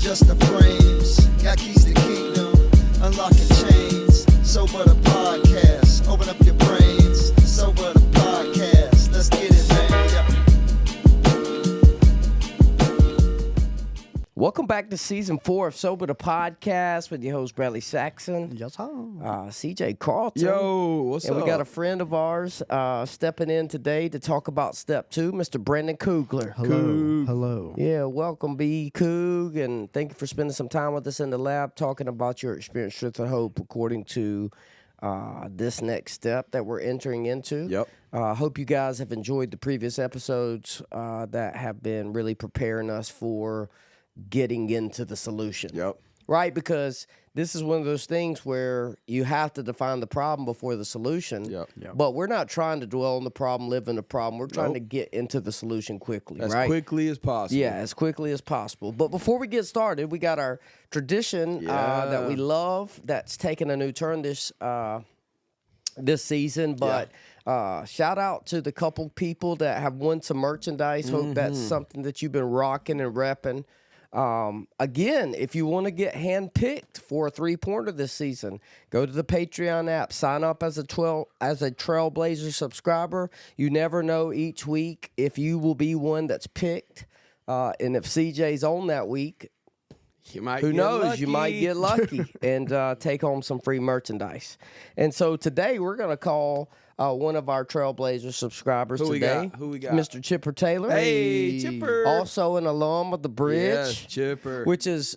just the frames. Got keys to kingdom, unlocking chains. Sober the podcast, open up your brains. Sober the podcast, let's get it, man. Welcome back to season 4 of Sober the Podcast with your host Bradley Saxon, Yes, sir. CJ Carlton. Yo, what's and up? we got a friend of ours stepping in today to talk about step 2, Mr. Brendan Kugler. Hello. Hello. Yeah, welcome, B. Coog, and thank you for spending some time with us in the lab talking about your experience, strength, and hope according to this next step that we're entering into. Yep. Hope you guys have enjoyed the previous episodes that have been really preparing us for getting into the solution. Yep. Right? Because this is one of those things where you have to define the problem before the solution. Yep. But we're not trying to dwell on the problem, live in the problem. We're trying Nope. to get into the solution quickly, As right? quickly as possible. Yeah, as quickly as possible. But before we get started, we got our tradition that we love that's taking a new turn this season. But shout out to the couple people that have won some merchandise. Hope that's something that you've been rocking and repping. Again, if you want to get handpicked for a 3-pointer this season, go to the Patreon app, sign up as a Trailblazer subscriber. You never know each week if you will be one that's picked. And if CJ's on that week, You might who get knows? lucky. You might get lucky and take home some free merchandise. And so today we're going to call one of our Trailblazer subscribers Who we today. got? Who we got? Mr. Chipper Taylor. Hey, Chipper. Also an alum of the Bridge. Yes, Chipper. Which is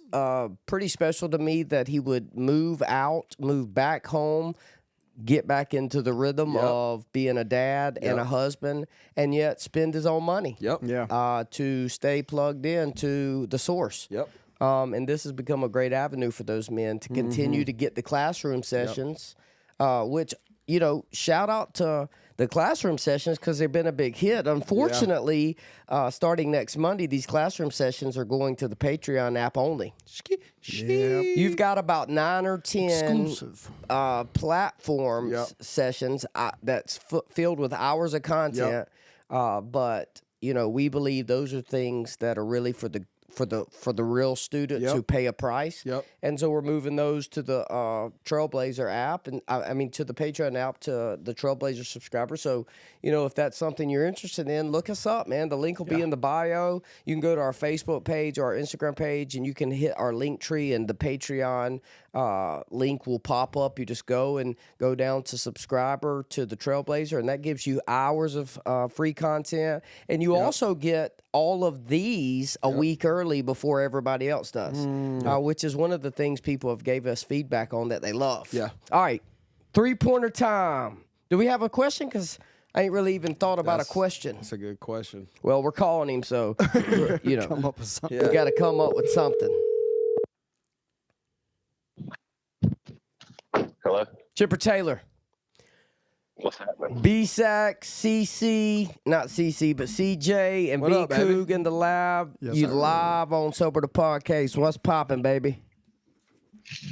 pretty special to me that he would move back home, get back into the rhythm of being a dad and a husband, and yet spend his own money. Yep. Yeah. To stay plugged in to the source. Yep. And this has become a great avenue for those men to continue to get the classroom sessions, which, shout out to the classroom sessions because they've been a big hit. Unfortunately, starting next Monday, these classroom sessions are going to the Patreon app only. You've got about 9 or 10 Exclusive. platforms sessions that's filled with hours of content. But, we believe those are things that are really for the real students who pay a price. Yep. And so we're moving those to the Trailblazer app, and to the Patreon app, to the Trailblazer subscriber. So, if that's something you're interested in, look us up, man. The link will be in the bio. You can go to our Facebook page or our Instagram page, and you can hit our link tree, and the Patreon link will pop up. You just go down to subscriber to the Trailblazer, and that gives you hours of free content. And you also get all of these a week early before everybody else does, which is one of the things people have gave us feedback on that they love. Yeah. All right, 3-pointer time. Do we have a question? Because I ain't really even thought about a question. That's a good question. Well, we're calling him, so Come up with something. we got to come up with something. Hello? Chipper Taylor. What's happening? B-Sack, CC, not CC, but CJ, and What B. up, baby? Coog in the lab. Yes, You sir. live on Sober the Podcast. What's popping, baby?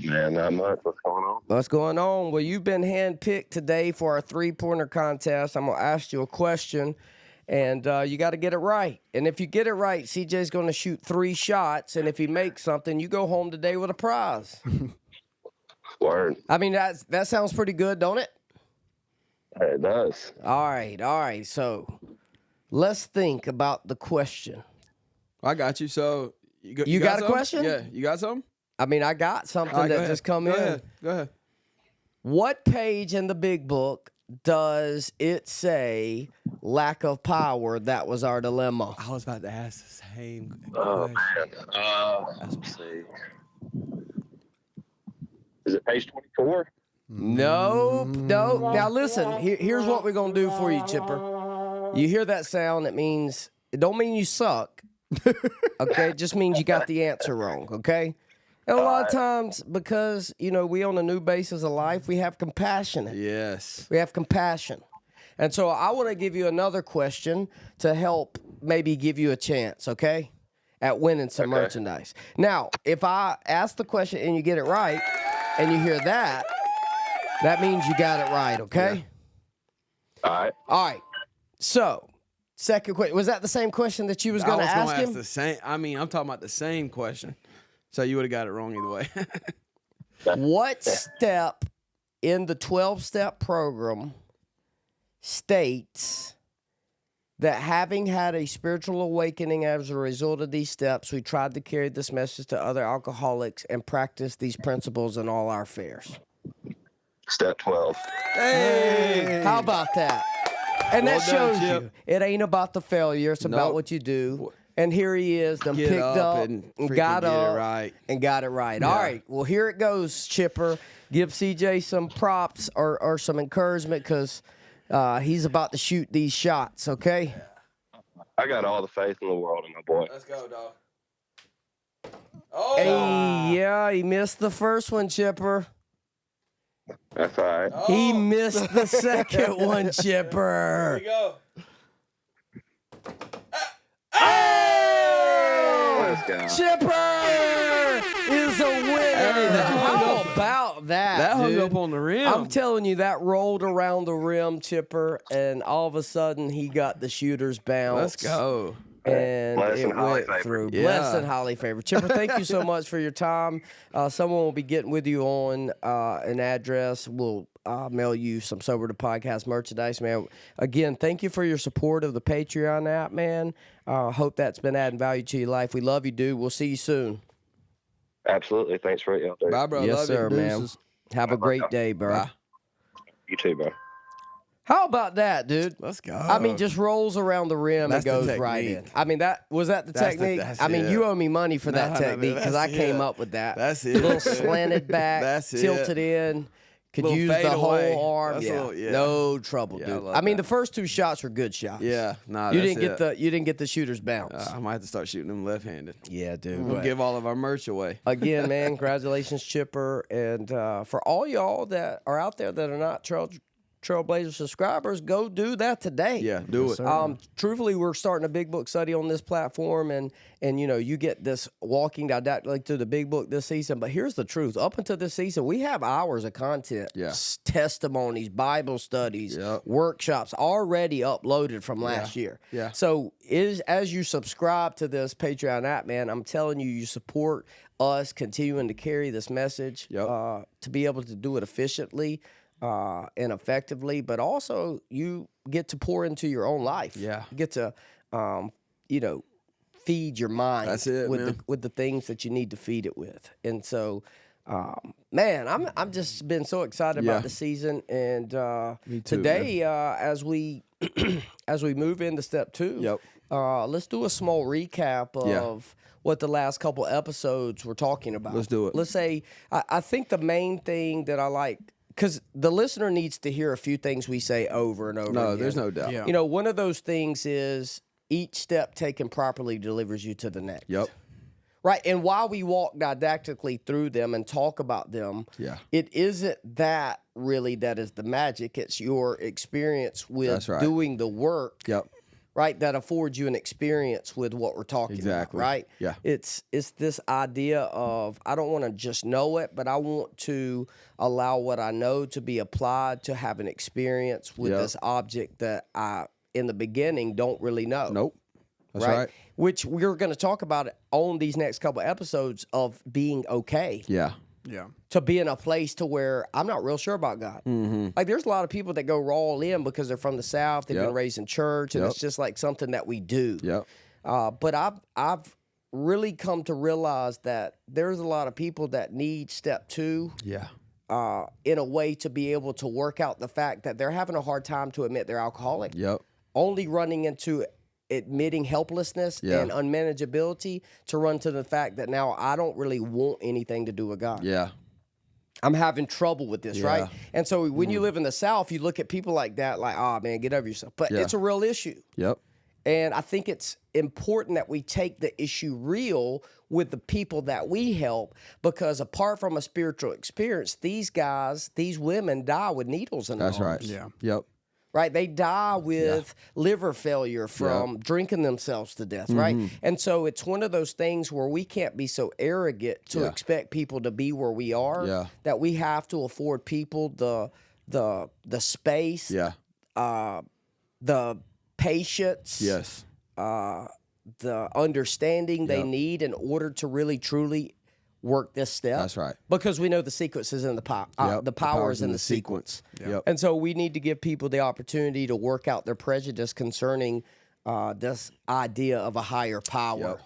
Man, not much. What's going on? What's going on? Well, you've been handpicked today for our 3-pointer contest. I'm going to ask you a question, and you got to get it right. And if you get it right, CJ's going to shoot 3 shots, and if he makes something, you go home today with a prize. Word. I mean, that sounds pretty good, don't it? Hey, it does. All right. So let's think about the question. I got you. So You got a something? question? Yeah. You got something? I mean, I got something All right, go that ahead. just come Go in. ahead. Go ahead. What page in the big book does it say lack of power? That was our dilemma. I was about to ask the same Oh, question. man. Let's see. Is it page 24? Nope. Now listen, here's what we're gonna do for you, Chipper. You hear that sound? It don't mean you suck. Okay, it just means you got the answer wrong. Okay. And a lot of times, because we on a new basis of life, we have compassion. Yes. We have compassion. And so I want to give you another question to help maybe give you a chance, okay, at winning some merchandise. Now, if I ask the question and you get it right and you hear that, that means you got it right, okay? All right. All right. So, second question. Was that the same question that you was going to I was ask gonna him? ask the same. I mean, I'm talking about the same question. So you would have got it wrong either way. What step in the 12-step program states that having had a spiritual awakening as a result of these steps, we tried to carry this message to other alcoholics and practice these principles in all our affairs? Step 12. Hey! How about that? And Well that done, shows Chip. you it ain't about the failure, it's about Nope. what you do. And here he is, done Get picked up and and freaking got get up it right. and got it right. All Yeah. right, well, here it goes, Chipper. Give CJ some props or some encouragement because he's about to shoot these shots, okay? I got all the faith in the world in my boy. Let's go, dog. Oh! Hey, yeah, he missed the first one, Chipper. That's all right. He missed the second one, Chipper. go. Let's go. Chipper is a winner. that hung How up- about that? That hung dude? up on the rim. I'm telling you, that rolled around the rim, Chipper, and all of a sudden he got the shooter's bounce. Let's go. And Bless it and highly went favored. through. Yeah. Blessed and highly favored. Chipper, thank you so much for your time. Someone will be getting with you on an address. We'll mail you some Sober to Podcast merchandise, man. Again, thank you for your support of the Patreon app, man. Hope that's been adding value to your life. We love you, dude. We'll see you soon. Absolutely. Thanks for what y'all do. Bye, bro. Yes, Love sir, you. man. Deuces. Have a great day, bro. Bye. You too, bro. How about that, dude? Let's go. I mean, just rolls around the rim That's and the goes right in. technique. I mean, that was that the That's the- technique. that's I mean, it. you owe me money for that No, no, technique because I that's came it. up with that. That's it. Little slanted back, That's it. tilted in. Could Little use the fade away. whole arm. That's a Yeah. little- yeah. No trouble, Yeah, I dude. love I mean, that. the first two shots were good shots. Yeah, nah, you that's didn't get it. you didn't get the shooter's bounce. I might have to start shooting them left-handed. Yeah, dude. We'll but- give all of our merch away. Again, man, congratulations, Chipper. And for all y'all that are out there that are not Trailblazer subscribers, go do that today. Yeah, do it. Truthfully, we're starting a big book study on this platform, and you know, you get this walking didactically through the big book this season. But here's the truth: up until this season, we have hours of content, Yeah. testimonies, Bible studies, Yep. workshops already uploaded from last year. Yeah. So as you subscribe to this Patreon app, man, I'm telling you, you support us continuing to carry this message, Yep. to be able to do it efficiently and effectively, but also you get to pour into your own life. Yeah. You get to, feed your mind. That's it, with man. the things that you need to feed it with. And so, man, I'm just been so excited Yeah. about the season. And Me too, today, as we as we move into step 2, Yep. let's do a small recap of. Yeah. What the last couple episodes were talking about. Let's do it. Let's say, I think the main thing that I like, because the listener needs to hear a few things we say over and over No, again. there's no doubt. Yeah. You know, one of those things is each step taken properly delivers you to the next. Yep. Right. And while we walk didactically through them and talk about them, Yeah. it isn't that really that is the magic. It's your experience with That's right. doing the work. Yep. Right, that affords you an experience with what we're talking Exactly. about, right? Yeah. It's this idea of I don't want to just know it, but I want to allow what I know to be applied to have an experience with Yep. this object that I, in the beginning, don't really know. Nope. That's right. Which we're going to talk about on these next couple episodes of being okay Yeah. Yeah. to be in a place to where I'm not real sure about God. Mm-hmm. Like there's a lot of people that go all in because they're from the South, they've Yep. been raised in church, and Yep. it's just like something that we do. Yep. But I've really come to realize that there's a lot of people that need step 2 Yeah. in a way to be able to work out the fact that they're having a hard time to admit they're alcoholic, Yep. only running into admitting helplessness Yeah. and unmanageability to run to the fact that now I don't really want anything to do with God. Yeah. I'm having trouble with this, right? Yeah. Mm. And so when you live in the South, you look at people like that, like, oh man, get over yourself. But Yeah. it's a real issue. Yep. And I think it's important that we take the issue real with the people that we help, because apart from a spiritual experience, these guys, these women die with needles in their That's right. arms, Yeah. Yep. right? They die with liver failure from drinking themselves to death, right? And so it's one of those things where we can't be so arrogant to Yeah. expect people to be where we are, Yeah. that we have to afford people the space, Yeah. the patience, Yes. the understanding they Yep. need in order to really truly work this step. That's right. Because we know the sequence is in the Yep, the power is in the sequence. Yep. And so we need to give people the opportunity to work out their prejudice concerning this idea of a higher power. Yep.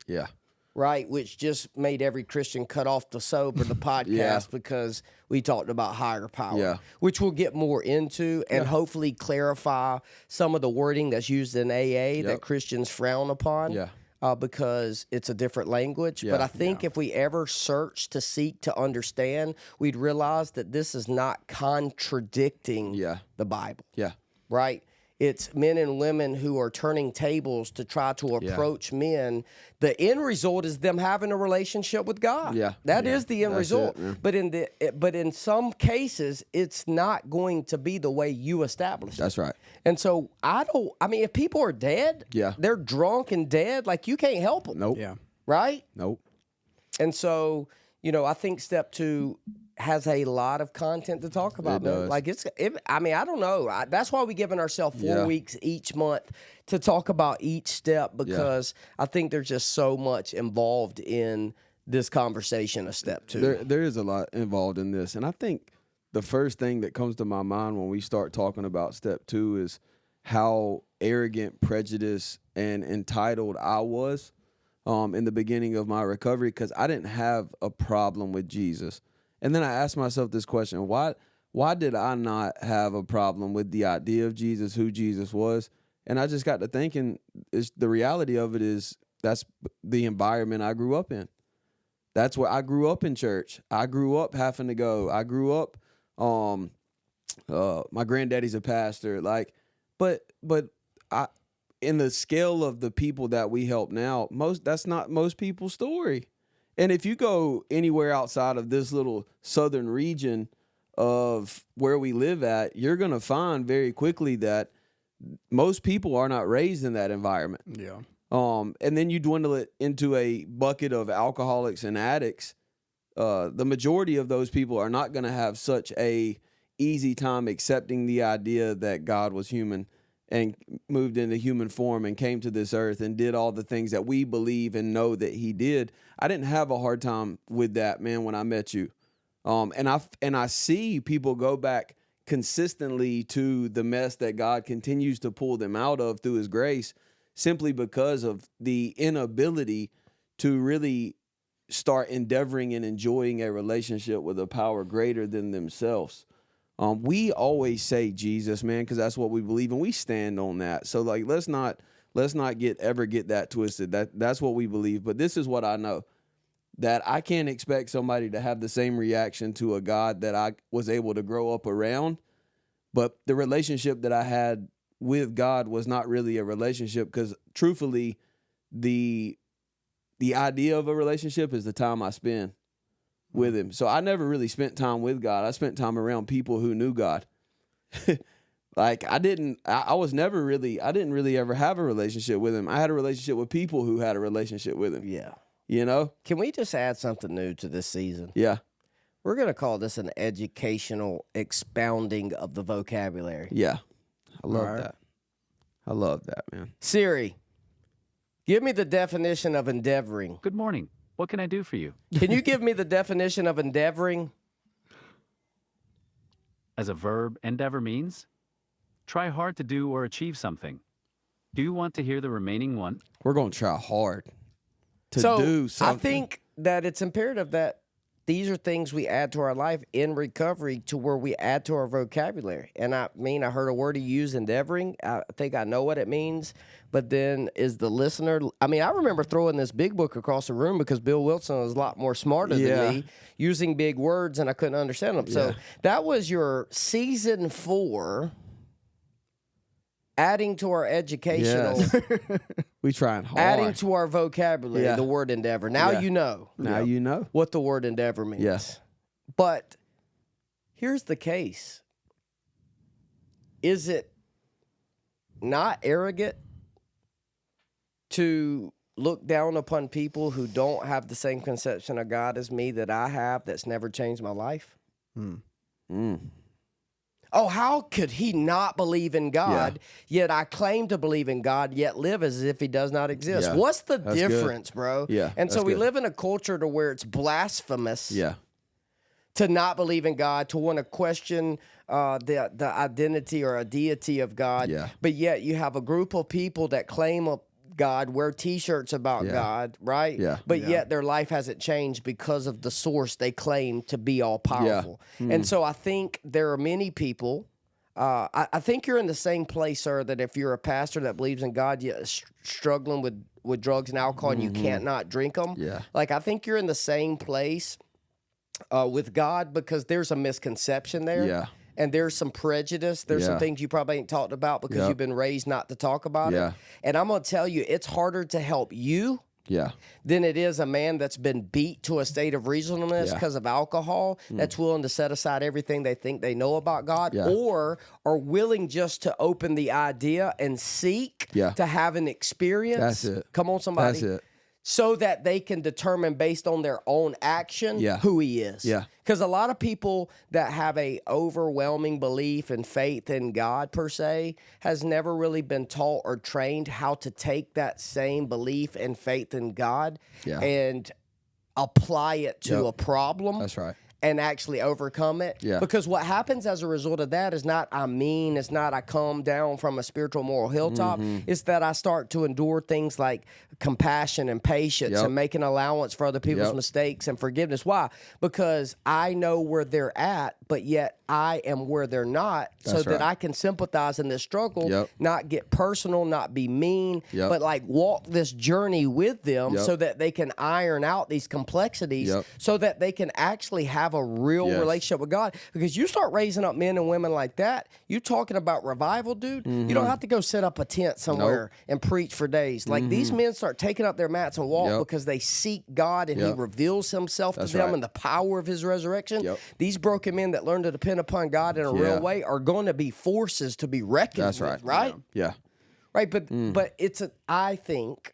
Yeah. Right, which just made every Christian cut off the soap or the podcast because we talked about higher power, which we'll get more into and hopefully clarify some of the wording that's used in AA that Christians frown upon. Yeah. Because it's a different language. But I think if we ever search to seek to understand, we'd realize that this is not contradicting the Bible. Yeah. Right? It's men and women who are turning tables to try to approach men. The end result is them having a relationship with God. Yeah. That is the end result. It, but in some cases, it's not going to be the way you establish it. That's right. And so if people are dead, they're drunk and dead, like you can't help them. Nope. Yeah. Right? Nope. And so, I think step 2 has a lot of content to talk about. It does. Like I don't know. That's why we're giving ourselves 4 weeks each month to talk about each step because I think there's just so much involved in this conversation of step 2. There is a lot involved in this. And I think the first thing that comes to my mind when we start talking about step 2 is how arrogant, prejudiced, and entitled I was in the beginning of my recovery because I didn't have a problem with Jesus. And then I asked myself this question, why did I not have a problem with the idea of Jesus, who Jesus was? And I just got to thinking, the reality of it is that's the environment I grew up in. That's where I grew up in church. I grew up having to go. I grew up, my granddaddy's a pastor. But in the scale of the people that we help now, that's not most people's story. And if you go anywhere outside of this little southern region of where we live at, you're going to find very quickly that most people are not raised in that environment. Yeah. And then you dwindle it into a bucket of alcoholics and addicts. The majority of those people are not going to have such a easy time accepting the idea that God was human and moved into human form and came to this earth and did all the things that we believe and know that he did. I didn't have a hard time with that, man, when I met you. And I see people go back consistently to the mess that God continues to pull them out of through his grace simply because of the inability to really start endeavoring and enjoying a relationship with a power greater than themselves. We always say Jesus, man, because that's what we believe, and we stand on that. So, let's not ever get that twisted. That's what we believe. But this is what I know, that I can't expect somebody to have the same reaction to a God that I was able to grow up around. But the relationship that I had with God was not really a relationship because, truthfully, the idea of a relationship is the time I spend with him. So I never really spent time with God. I spent time around people who knew God. I didn't really ever have a relationship with him. I had a relationship with people who had a relationship with him. Yeah. You know? Can we just add something new to this season? Yeah. We're going to call this an educational expounding of the vocabulary. Yeah. I love that. I love that, man. Siri, give me the definition of endeavoring. Good morning. What can I do for you? Can you give me the definition of endeavoring? As a verb, endeavor means try hard to do or achieve something. Do you want to hear the remaining one? We're going to try hard to So do something. I think that it's imperative that these are things we add to our life in recovery to where we add to our vocabulary. And I heard a word he used, endeavoring. I think I know what it means. But then is the listener... I remember throwing this big book across the room because Bill Wilson was a lot more smarter than me, using big words, and I couldn't understand them. So that was your season 4... adding to our educational, we trying hard. adding to our vocabulary, the word endeavor. Now you know. Now you know what the word endeavor means. Yes. But here's the case. Is it not arrogant to look down upon people who don't have the same conception of God as me that I have that's never changed my life? oh, how could he not believe in God? Yet I claim to believe in God, yet live as if he does not exist. Yeah. What's the That's good. difference, bro? Yeah, And so that's we good. live in a culture to where it's blasphemous Yeah. to not believe in God, to want to question the identity or a deity of God. Yeah. But yet you have a group of people that claim a God, wear T-shirts about Yeah. God, right? Yeah. But yet their life hasn't changed because of the source they claim to be all powerful. And so I think there are many people. I think you're in the same place, sir, that if you're a pastor that believes in God, you're struggling with drugs and alcohol, and you can't not drink them. Yeah. Like I think you're in the same place with God because there's a misconception there. Yeah. And there's some prejudice. There's some Yeah. things you probably ain't talked about because Yep. you've been raised not to talk about Yeah. it. And I'm going to tell you, it's harder to help you Yeah. than it is a man that's been beat to a state of reasonableness Yeah. because of alcohol, that's willing to set aside everything they think they know about God, Yeah. or are willing just to open the idea and seek Yeah. to have an experience. That's it. Come on, somebody. That's it. So that they can determine based on their own action Yeah. who he is. Yeah. Because a lot of people that have a overwhelming belief and faith in God per se has never really been taught or trained how to take that same belief and faith in God Yeah. and apply it to Yep. a problem. That's right. And actually overcome it. Yeah. Because what happens as a result of that is not I'm mean, it's not I come down from a spiritual moral hilltop. Mm-hmm. It's that I start to endure things like compassion and patience Yep. and making allowance for other people's Yep. mistakes and forgiveness. Why? Because I know where they're at, but yet I am where they're not, so That's that right. I can sympathize in this struggle, Yep. not get personal, not be mean, Yep. but like walk this journey with them Yep. so that they can iron out these complexities Yep. so that they can actually have a real Yes. relationship with God. Because you start raising up men and women like that, you talking about revival, dude. You don't have to go set up a tent somewhere and preach for days. Like these men start taking up their mats and walk Yep. because they seek God and he Yep. reveals himself That's to them right. and the power of his resurrection. Yep. These broken men that learn to depend upon God in a real Yeah. way are going to be forces to be reckoned That's with, right. right? Yeah. Right, but it's I think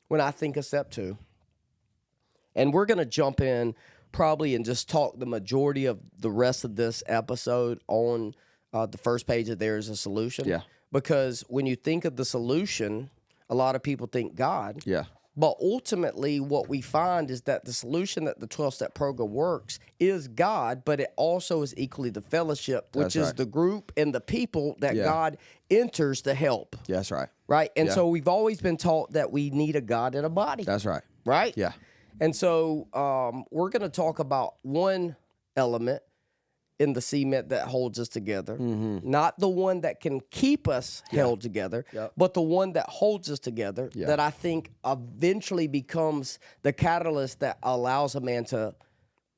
when I think of step 2, and we're gonna jump in probably and just talk the majority of the rest of this episode on the first page of There Is a Solution. Yeah. Because when you think of the solution, a lot of people think God. Yeah. But ultimately, what we find is that the solution that the 12-step program works is God, but it also is equally the fellowship, which That's is right. the group and the people that Yeah. God enters to help. Yeah, that's right. Right. And Yeah. so we've always been taught that we need a God and a body. That's right. Right. Yeah. And so we're going to talk about one element in the cement that holds us together, not the one that can keep us held together, Yep. but the one that holds us together Yeah. that I think eventually becomes the catalyst that allows a man to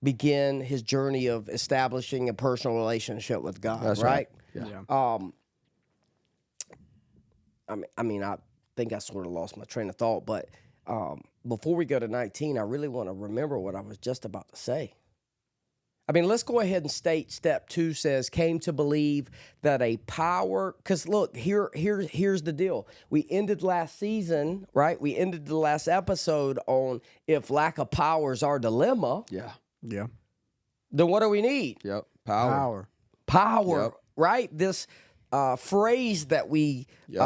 begin his journey of establishing a personal relationship with God. That's right. Yeah. I mean, I think I sort of lost my train of thought, but before we go to 19, I really want to remember what I was just about to say. I mean, let's go ahead and state step 2 says, came to believe that a power, because look, here's the deal. We ended last season, right? We ended the last episode on if lack of power is our dilemma, Yeah. Yeah. then what do we need? Yep. Power. Power, Yep. right? This phrase that we, Yep.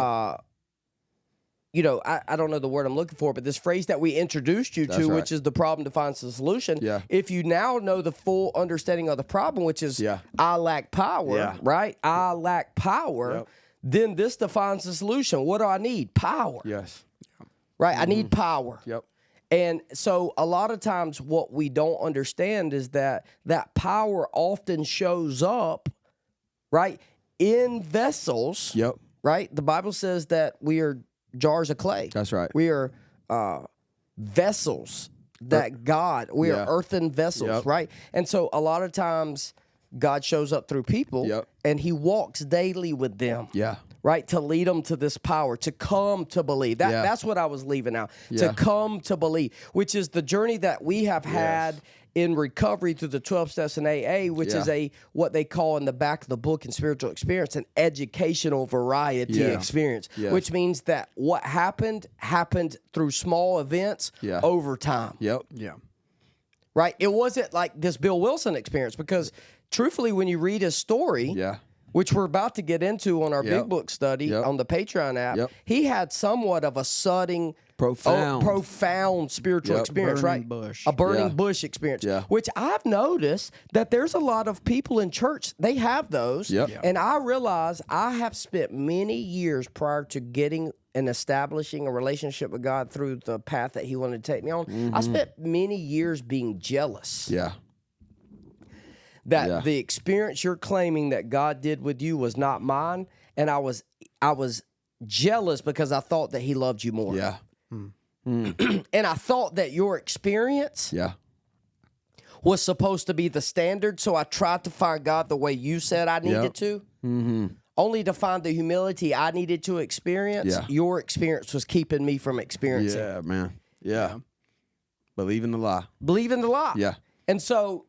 I don't know the word I'm looking for, but this phrase that we introduced you That's to, right. which is the problem defines the solution. Yeah. If you now know the full understanding of the problem, which is Yeah. I lack power, Yeah. right? I lack power. Yep. Then this defines the solution. What do I need? Power, Yes. right? I need power. Yep. And so a lot of times what we don't understand is that power often shows up, right, in vessels, Yep. right? The Bible says that we are jars of clay. That's right. We are vessels that God, we Yeah. are earthen vessels, Yep. right? And so a lot of times God shows up through people Yep. and he walks daily with them. Yeah. Right, to lead them to this power, to come to believe. Yeah. That's what I was leaving out. Yeah. To come to believe, which is the journey that we have had in recovery through the 12 steps in AA, which Yeah. is what they call in the back of the book in Spiritual Experience, an educational variety Yeah. experience, Yes. which means that what happened through small events Yeah. over time. Yep. Yeah. Right? It wasn't like this Bill Wilson experience because truthfully, when you read his story, Yeah. which we're about to get into on our Yep. Big Book study Yep. on the Patreon app, Yep. he had somewhat of a profound spiritual Yep. experience, Burning right? bush. A burning Yeah. bush experience, Yeah. which I've noticed that there's a lot of people in church, they have those. Yep. Yeah. And I realize I have spent many years prior to getting and establishing a relationship with God through the path that he wanted to take me on. I spent many years being jealous Yeah. that Yeah. the experience you're claiming that God did with you was not mine, and I was jealous because I thought that he loved you more. Yeah. And I thought that your experience Yeah. was supposed to be the standard, so I tried to find God the way you said I needed Yep. to. Only to find the humility I needed to experience. Yeah. Your experience was keeping me from experiencing. Yeah, man. Yeah. Believing the lie. Believing the lie. Yeah. And so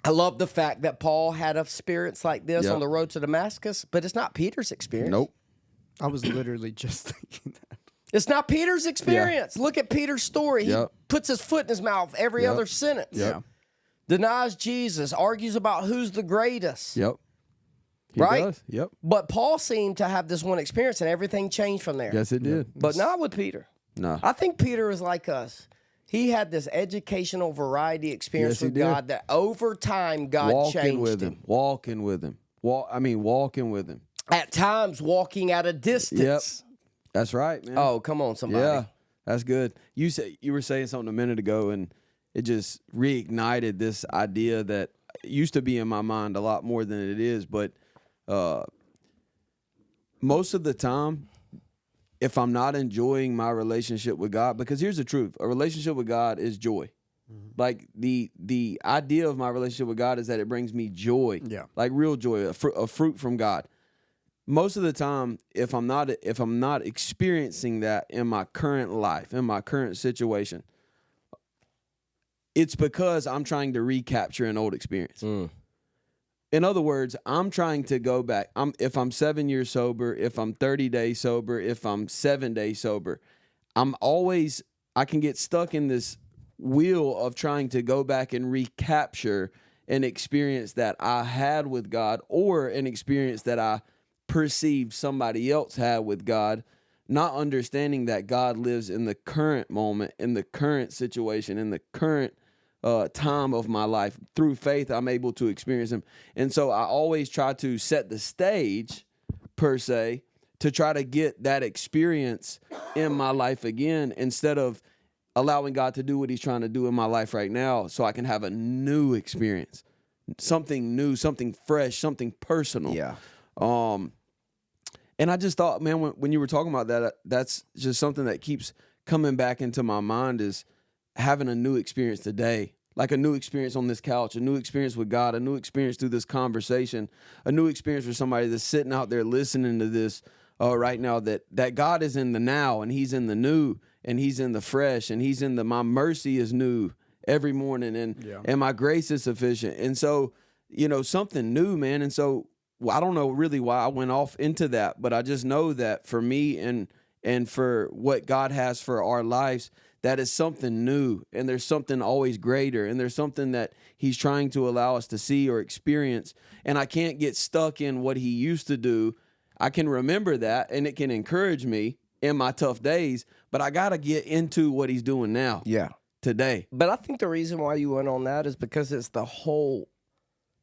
I love the fact that Paul had a experience like this Yep. on the road to Damascus, but it's not Peter's experience. Nope. I was literally just thinking that. It's not Peter's experience. Look at Peter's story. He Yep. puts his foot in his mouth every Yep. other sentence. Yep. Denies Jesus, argues about who's the greatest. Yep. He Right? does. Yep. But Paul seemed to have this one experience and everything changed from there. Yes, it did. But not with Peter. No. I think Peter is like us. He had this educational variety experience Yes, he with did. God that over time God Walking changed with him. him. Walking with him. Walking with him. At times walking at a distance. That's right, man. Oh, come on, somebody. yeah. That's good. You were saying something a minute ago, and it just reignited this idea that used to be in my mind a lot more than it is. But most of the time, if I'm not enjoying my relationship with God, because here's the truth, a relationship with God is joy. Like the idea of my relationship with God is that it brings me joy, like real joy, a fruit from God. Most of the time, if I'm not experiencing that in my current life, in my current situation, it's because I'm trying to recapture an old experience. In other words, I'm trying to go back. If I'm 7 years sober, if I'm 30 days sober, if I'm 7 days sober, I can get stuck in this wheel of trying to go back and recapture an experience that I had with God or an experience that I perceived somebody else had with God, not understanding that God lives in the current moment, in the current situation, in the current time of my life. Through faith, I'm able to experience him. And so I always try to set the stage, per se, to try to get that experience in my life again, instead of allowing God to do what he's trying to do in my life right now so I can have a new experience, something new, something fresh, something personal. Yeah. And I just thought, man, when you were talking about that, that's just something that keeps coming back into my mind, is having a new experience today, like a new experience on this couch, a new experience with God, a new experience through this conversation, a new experience for somebody that's sitting out there listening to this right now, that God is in the now, and he's in the new, and he's in the fresh, and he's in my mercy is new every morning, and my grace is sufficient. And so, something new, man. And so, I don't know really why I went off into that, but I just know that for me and for what God has for our lives, that is something new, and there's something always greater, and there's something that he's trying to allow us to see or experience. And I can't get stuck in what he used to do. I can remember that, and it can encourage me in my tough days, but I got to get into what he's doing now. Yeah. Today. But I think the reason why you went on that is because it's the whole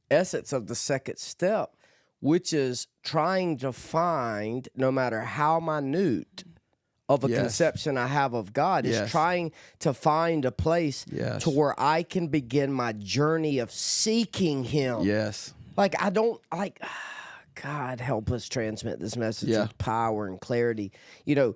essence of the second step, which is trying to find, no matter how minute of a conception I have of God, is trying to find a place to where I can begin my journey of seeking him. Yes. Like, I don't, like, God, help us transmit this message with power and clarity. You don't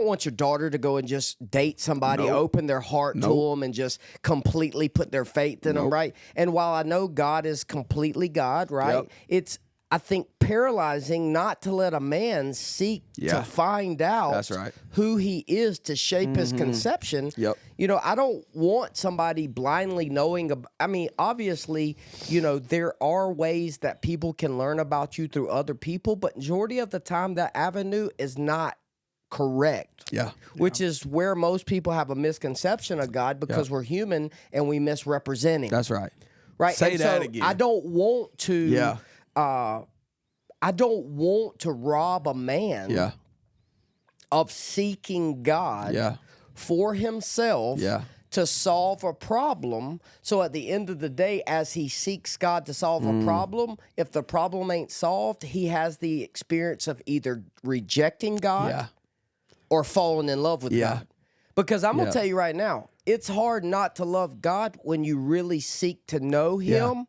want your daughter to go and just date somebody, open their heart to them, and just completely put their faith in them, right? And while I know God is completely God, right? It's, I think, paralyzing not to let a man seek to find out That's right. who he is to shape his conception. I don't want somebody blindly knowing. Obviously, there are ways that people can learn about you through other people, but majority of the time that avenue is not correct. Which is where most people have a misconception of God, because we're human and we misrepresent him. That's right. Right? Say And that so again. I don't want to. Yeah. I don't want to rob a man Yeah. of seeking God Yeah. for himself Yeah. to solve a problem. So at the end of the day, as he seeks God to solve Mm. a problem, if the problem ain't solved, he has the experience of either rejecting God Yeah. or falling in love with Yeah. God. Because I'm going Yeah. to tell you right now, it's hard not to love God when you really seek to know Yeah. him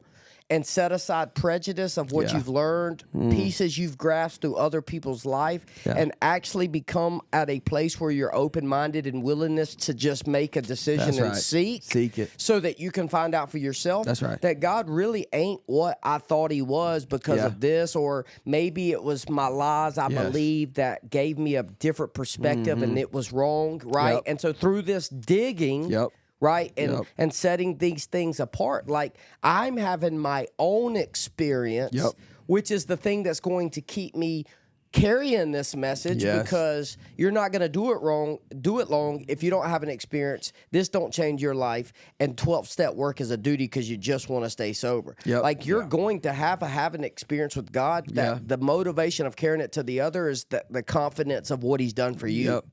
and set aside prejudice of what Yeah. you've learned, pieces you've grasped through other people's life, Yeah. and actually become at a place where you're open-minded and willingness to just make a decision That's and right. seek it. so that you can find out for yourself That's right. that God really ain't what I thought he was because Yeah. of this, or maybe it was my lies I Yes. believed that gave me a different perspective and it was wrong, right? Yep. And so through this digging, Yep. right, and Yep. and setting these things apart, like I'm having my own experience, Yep. which is the thing that's going to keep me carrying this message, Yes. because you're not going to do it long if you don't have an experience. This don't change your life, and 12-step work is a duty because you just want to stay sober. Yep. Like you're going to have an experience with God that Yeah. the motivation of carrying it to the other is the confidence of what he's done for you. Yep.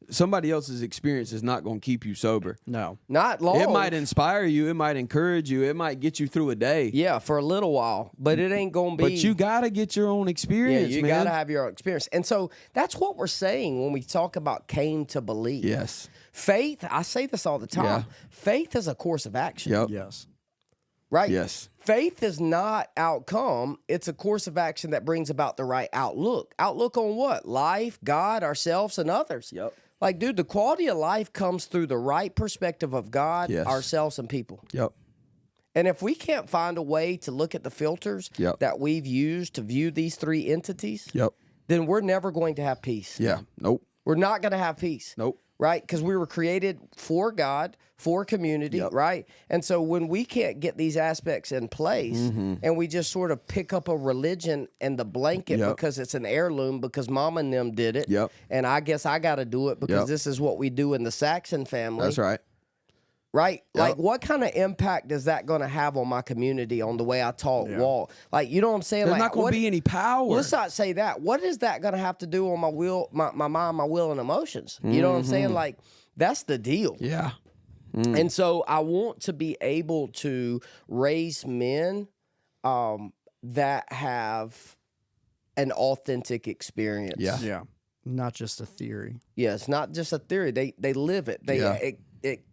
Somebody else's experience is not going to keep you sober. No. Not long. It might inspire you. It might encourage you. It might get you through a day. Yeah, for a little while, but it ain't going to be. But you got to get your own Yeah, experience, you man. got to have your own experience. And so that's what we're saying when we talk about came to believe. Yes. Faith, I say this all the time. Yeah. Faith is a course of action. Yep. Yes. Right? Yes. Faith is not outcome. It's a course of action that brings about the right outlook. Outlook on what? Life, God, ourselves, and others. Yep. Like, dude, the quality of life comes through the right perspective of God, Yes. ourselves, and people. Yep. And if we can't find a way to look at the filters Yep. that we've used to view these three entities, Yep. then we're never going to have peace. Yeah. Nope. We're not going to have peace. Nope. Right? Because we were created for God, for community, Yep. right? And so when we can't get these aspects in place and we just sort of pick up a religion and the blanket Yep. because it's an heirloom because mom and them did it. Yep. And I guess I got to do it because Yep. this is what we do in the Saxon family. That's right. Right? Yep. Like, what kind of impact is that going to have on my community, on the way I talk, walk? Like, you know what I'm saying? There's like, not going what- to be any power. Let's not say that. What is that going to have to do on my will, my mind, my will, and emotions? You know what I'm saying? Like, that's the deal. Yeah. And so I want to be able to raise men that have an authentic experience. Yeah. Yeah. Not just a theory. Yeah, it's not just a theory. They live it. They Yeah.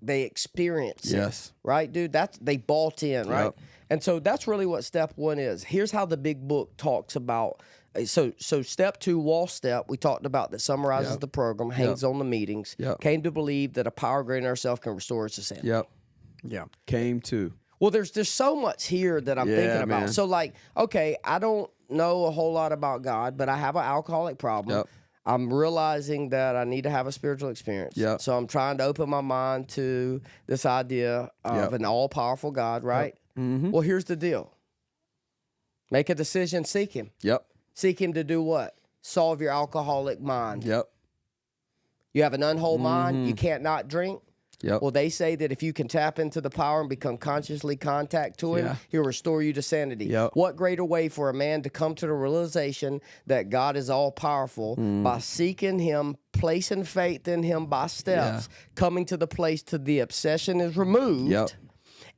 they experience it. Yes. Right, dude? They bought in, right? Yep. And so that's really what step one is. Here's how the big book talks about. So step two, wall step, we talked about that summarizes Yep. the program, hangs on the meetings, Yep. came to believe that a power greater than ourselves can restore us to sin. Yep. Yeah. Came to. Well, there's so much here that I'm Yeah, thinking about. man. So, like, okay, I don't know a whole lot about God, but I have an alcoholic problem. Yep. I'm realizing that I need to have a spiritual experience. Yep. So I'm trying to open my mind to this idea of Yep. an all-powerful God, right? Mm-hmm. Well, here's the deal. Make a decision, seek him. Yep. Seek him to do what? Solve your alcoholic mind. Yep. You have an unwhole mind, you can't not drink. Yep. Well, they say that if you can tap into the power and become consciously contact to him, Yeah. he'll restore you to sanity. Yep. What greater way for a man to come to the realization that God is all powerful by seeking him, placing faith in him by steps, coming to the place to the obsession is removed. Yep.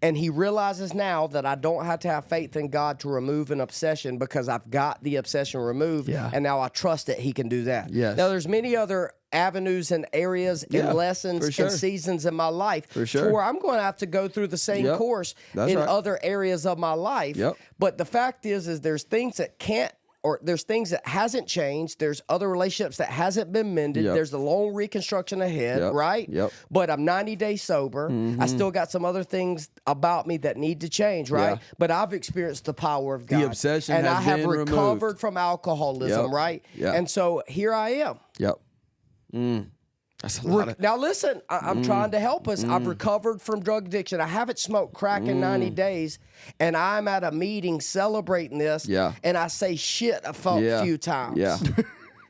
And he realizes now that I don't have to have faith in God to remove an obsession because I've got the obsession removed. Yeah. And now I trust that he can do that. Yes. Now, there's many other avenues and areas Yeah, and lessons for sure. and seasons in my life For sure. where I'm going to have to go through the same Yep. course That's in right. other areas of my life. Yep. But the fact is there's things that can't, or there's things that hasn't changed. There's other relationships that hasn't been mended. Yep. There's a long reconstruction ahead, Yep. right? Yep. But I'm 90 days sober. I still got some other things about me that need to change, right? Yeah. But I've experienced the power of God. obsession and has I have been removed. recovered from alcoholism, Yep. right? Yeah. And so here I am. Yep. That's a lot of. Now listen, I'm trying to help us. I've recovered from drug addiction. I haven't smoked crack in 90 days, and I'm at a meeting celebrating this. Yeah. And I say shit a Yeah. few times. Yeah.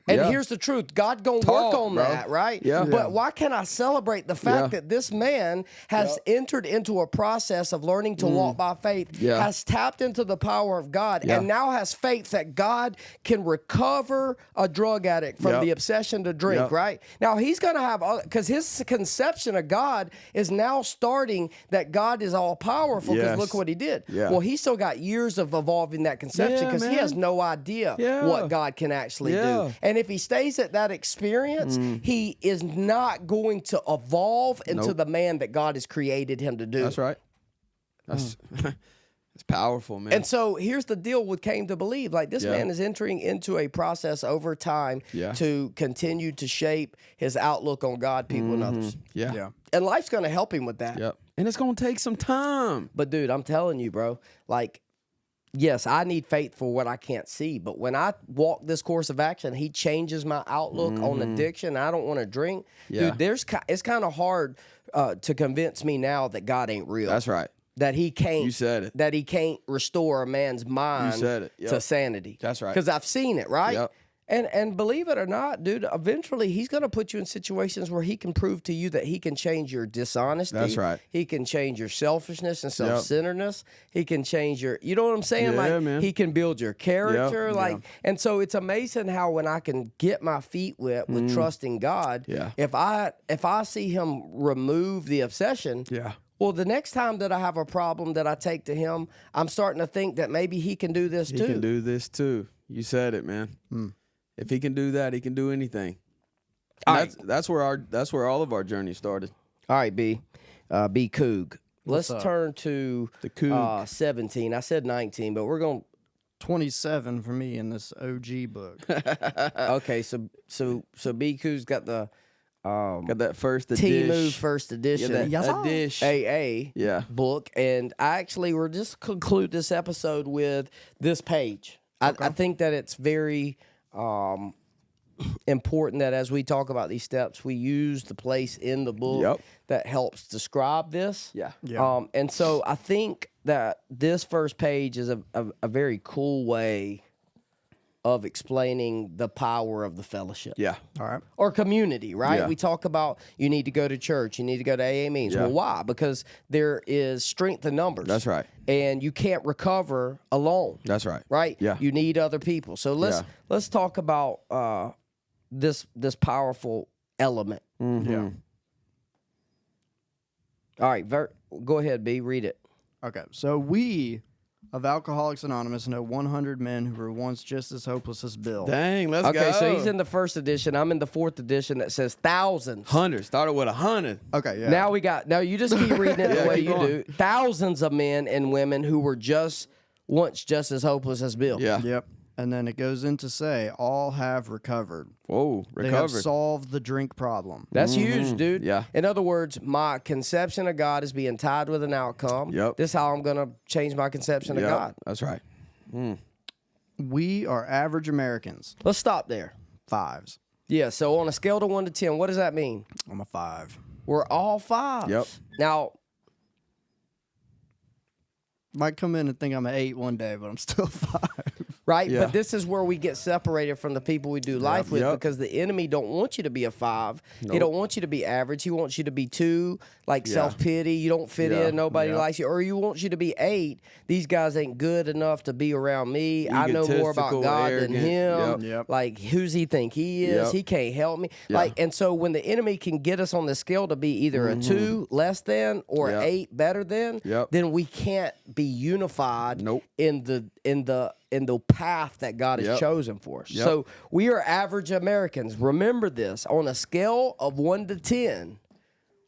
And Yeah. here's the truth. God gonna Talk, work on bro. that, right? Yeah. But why can't I celebrate the fact Yeah. that this man has entered into a process of learning to walk by faith, Yeah. has tapped into the power of God, Yeah. and now has faith that God can recover a drug addict from Yep. the obsession to drink, Yep. right? Now he's gonna have, because his conception of God is now starting that God is all powerful, because Yes. look what he did. Yeah. Well, he's still got years of evolving that conception, Yeah, because he has man. no idea Yeah. what God can actually Yeah. do. And if he stays at that experience, he is not going to evolve into Nope. the man that God has created him to do. That's right. That's it's powerful, man. And so here's the deal with Came to Believe. Like, this Yeah. man is entering into a process over time Yeah. to continue to shape his outlook on God, people, and others. yeah. Yeah. And life's going to help him with that. Yep. And it's gonna take some time. But dude, I'm telling you, bro, like, yes, I need faith for what I can't see. But when I walk this course of action, he changes my outlook on addiction. I don't want to drink. Yeah. Dude, it's kind of hard to convince me now that God ain't real. That's right. That he can't. You said it. That he can't restore a man's mind said it. Yep. to sanity. That's right. Because I've seen it, right? Yep. And believe it or not, dude, eventually he's going to put you in situations where he can prove to you that he can change your dishonesty. That's right. He can change your selfishness and self-centeredness. He can change your, you know what I'm saying? Yeah, like, man. he can build your character. Yep. Like, and so it's amazing how when I can get my feet wet with trusting God, Yeah. if I see him remove the obsession, Yeah. well, the next time that I have a problem that I take to him, I'm starting to think that maybe he can do this He too. can do this too. You said it, man. If he can do that, he can do anything. All That's where all of our journey started. All right, B Coog. Let's up? turn to The Coog. 17. I said 19, but we're going 27 for me in this OG book. to. Okay, so B Coog's got the Got that first T Move edition. first edition. Yeah, that Yes, sir. dish. AA Yeah. book, and I actually we're just conclude this episode with this page. I think that it's very important that as we talk about these steps, we use the place in the book Yep. that helps describe this. Yeah. Yeah. And so I think that this first page is a very cool way of explaining the power of the fellowship. Yeah. All right. Or community, right? Yeah. We talk about you need to go to church, you need to go to AA meetings. Yeah. Well, why? Because there is strength in numbers. That's right. And you can't recover alone. That's right. Right? Yeah. You need other people. So let's talk about this powerful element. Yeah. All right, go ahead, B. Read it. Okay. So we of Alcoholics Anonymous know 100 men who were once just as hopeless as Bill. Dang, let's go. Okay, so he's in the first edition. I'm in the fourth edition that says thousands. 100. Started with 100. Okay. Yeah. Now you just keep reading it Yeah, the way keep you going. do. Thousands of men and women who were once just as hopeless as Bill. Yeah. Yep. And then it goes in to say all have recovered. Whoa. They have Recovered. solved the drink problem. That's huge, dude. Yeah. In other words, my conception of God is being tied with an outcome. Yep. This is how I'm going to change my conception of Yep, God. That's right. We are average Americans. Let's stop there. 5s. Yeah, so on a scale to 1 to 10, what does that mean? I'm a 5. We're all 5s. Yep. Now, Might come in and think I'm an 8 one day, but I'm still 5. right? Yeah. But this is where we get separated from the people we do life with Yep. because the enemy don't want you to be a 5. He don't want you to be average. He wants you to be 2, like Yeah. self-pity. You don't fit Yeah. in. Nobody Yeah. likes you. Or you want you to be 8. These guys ain't good enough to be around me. I know more about Egotistical, God arrogant. than him. Yep. Yep. Like, who's he think he is? Yep. He can't help me. Yeah. Like, and so when the enemy can get us on the scale to be either a 2 less than or Yep. 8 better than, Yep. then we can't be unified Nope. in the path that God has Yep. chosen for us. Yep. So we are average Americans. Remember this. On a scale of 1 to 10,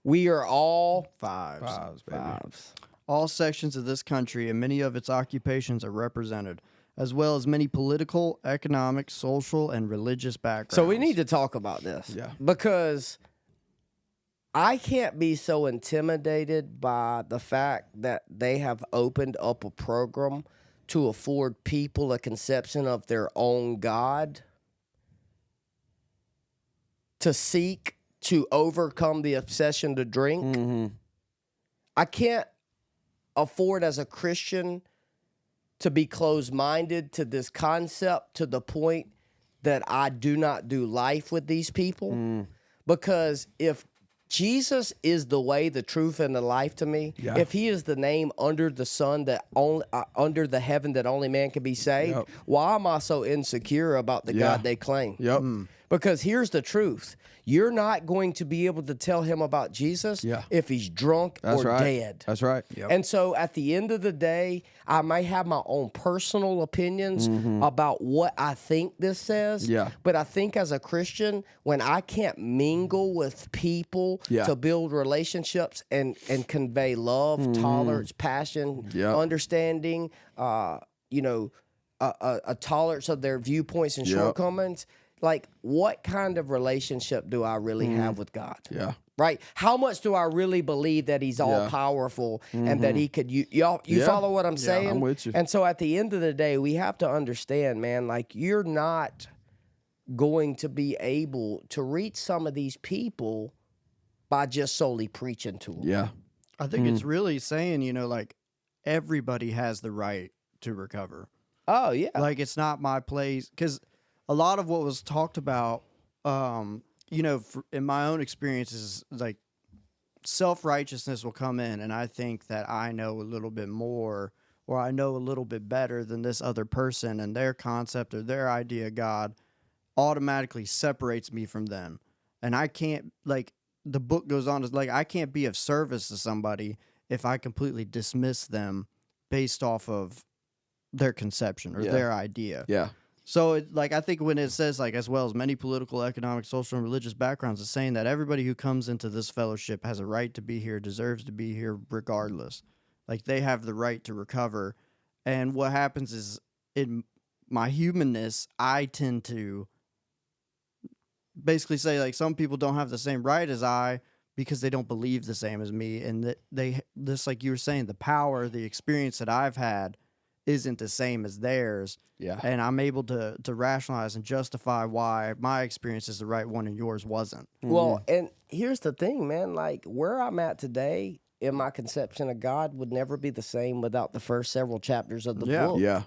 we are all 5s. Fives, baby. 5s. All sections of this country and many of its occupations are represented, as well as many political, economic, social, and religious backgrounds. So we need to talk about this. Yeah. Because I can't be so intimidated by the fact that they have opened up a program to afford people a conception of their own God to seek to overcome the obsession to drink. Mm-hmm. I can't afford as a Christian to be closed-minded to this concept to the point that I do not do life with these people. Because if Jesus is the way, the truth, and the life to me, if he is the name under the sun that only under the heaven that only man can be saved, why am I so insecure about the God they claim? Because here's the truth. You're not going to be able to tell him about Jesus if he's drunk or dead. That's right. And so at the end of the day, I may have my own personal opinions about what I think this says. But I think as a Christian, when I can't mingle with people to build relationships and convey love, tolerance, passion, understanding, a tolerance of their viewpoints and shortcomings, like, what kind of relationship do I really have with God? Right? How much do I really believe that he's all powerful and that he could, you follow what I'm saying? I'm with you. And so at the end of the day, we have to understand, man, like, you're not going to be able to reach some of these people by just solely preaching to them. I think it's really saying, like, everybody has the right to recover. Oh, yeah. Like, it's not my place. Because a lot of what was talked about, in my own experiences, like, self-righteousness will come in, and I think that I know a little bit more, or I know a little bit better than this other person, and their concept or their idea of God automatically separates me from them. And I can't, like, the book goes on to, like, I can't be of service to somebody if I completely dismiss them based off of their conception or their idea. So, I think when it says, like, as well as many political, economic, social, and religious backgrounds, it's saying that everybody who comes into this fellowship has a right to be here, deserves to be here regardless. Like, they have the right to recover. And what happens is, in my humanness, I tend to basically say, like, some people don't have the same right as I because they don't believe the same as me. And that this, like you were saying, the power, the experience that I've had isn't the same as theirs. And I'm able to rationalize and justify why my experience is the right one and yours wasn't. Well, and here's the thing, man. Like, where I'm at today in my conception of God would never be the same without the first several chapters of the book.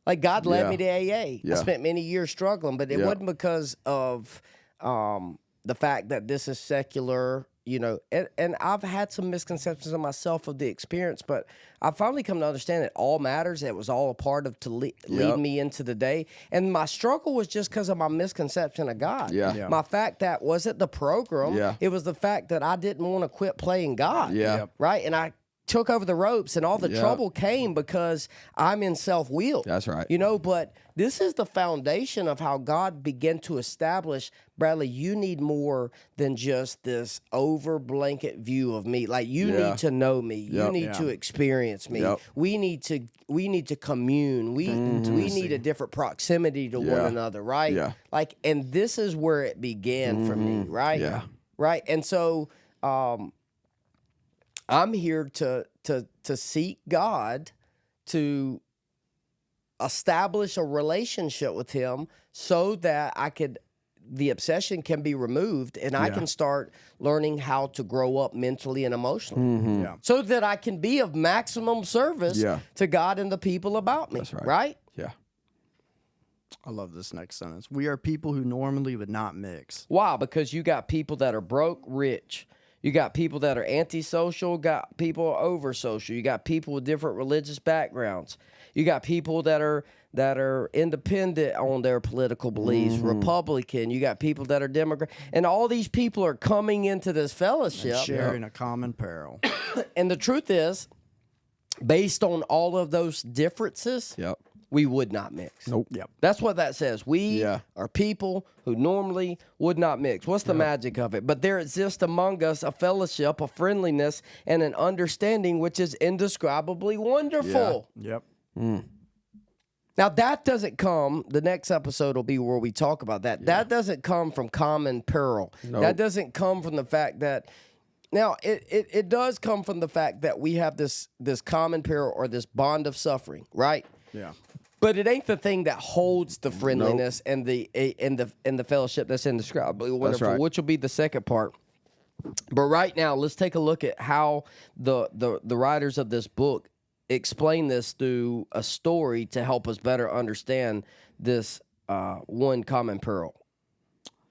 Like, God led me to AA. I spent many years struggling, but it wasn't because of the fact that this is secular, and I've had some misconceptions of myself of the experience, but I finally come to understand that all matters. It was all a part of to lead me into the day. And my struggle was just because of my misconception of God. My fact that wasn't the program. It was the fact that I didn't want to quit playing God. Right? And I took over the ropes, and all the trouble came because I'm in self-will. That's right. But this is the foundation of how God began to establish, Bradley, you need more than just this over blanket view of me. Like, you need to know me. You need to experience me. We need to commune. We need a different proximity to one another, right? Like, and this is where it began for me, right? Right. And so I'm here to seek God, to establish a relationship with him so that the obsession can be removed and I can start learning how to grow up mentally and emotionally so that I can be of maximum service to God and the people about me. That's right? I love this next sentence. We are people who normally would not mix. Why? Because you got people that are broke, rich. You got people that are antisocial, got people over social. You got people with different religious backgrounds. You got people that are independent on their political beliefs, Republican. You got people that are Democrat. And all these people are coming into this fellowship. And sharing a common peril. And the truth is, based on all of those differences, we would not mix. That's what that says. We are people who normally would not mix. What's the magic of it? But there exists among us a fellowship, a friendliness, and an understanding which is indescribably wonderful. Now, that doesn't come, the next episode will be where we talk about that. That doesn't come from common peril. That doesn't come from the fact that, now, it does come from the fact that we have this common peril or this bond of suffering, right? But it ain't the thing that holds the friendliness and the fellowship that's indescribably wonderful, which will be the second part. But right now, let's take a look at how the writers of this book explain this through a story to help us better understand this one common pearl.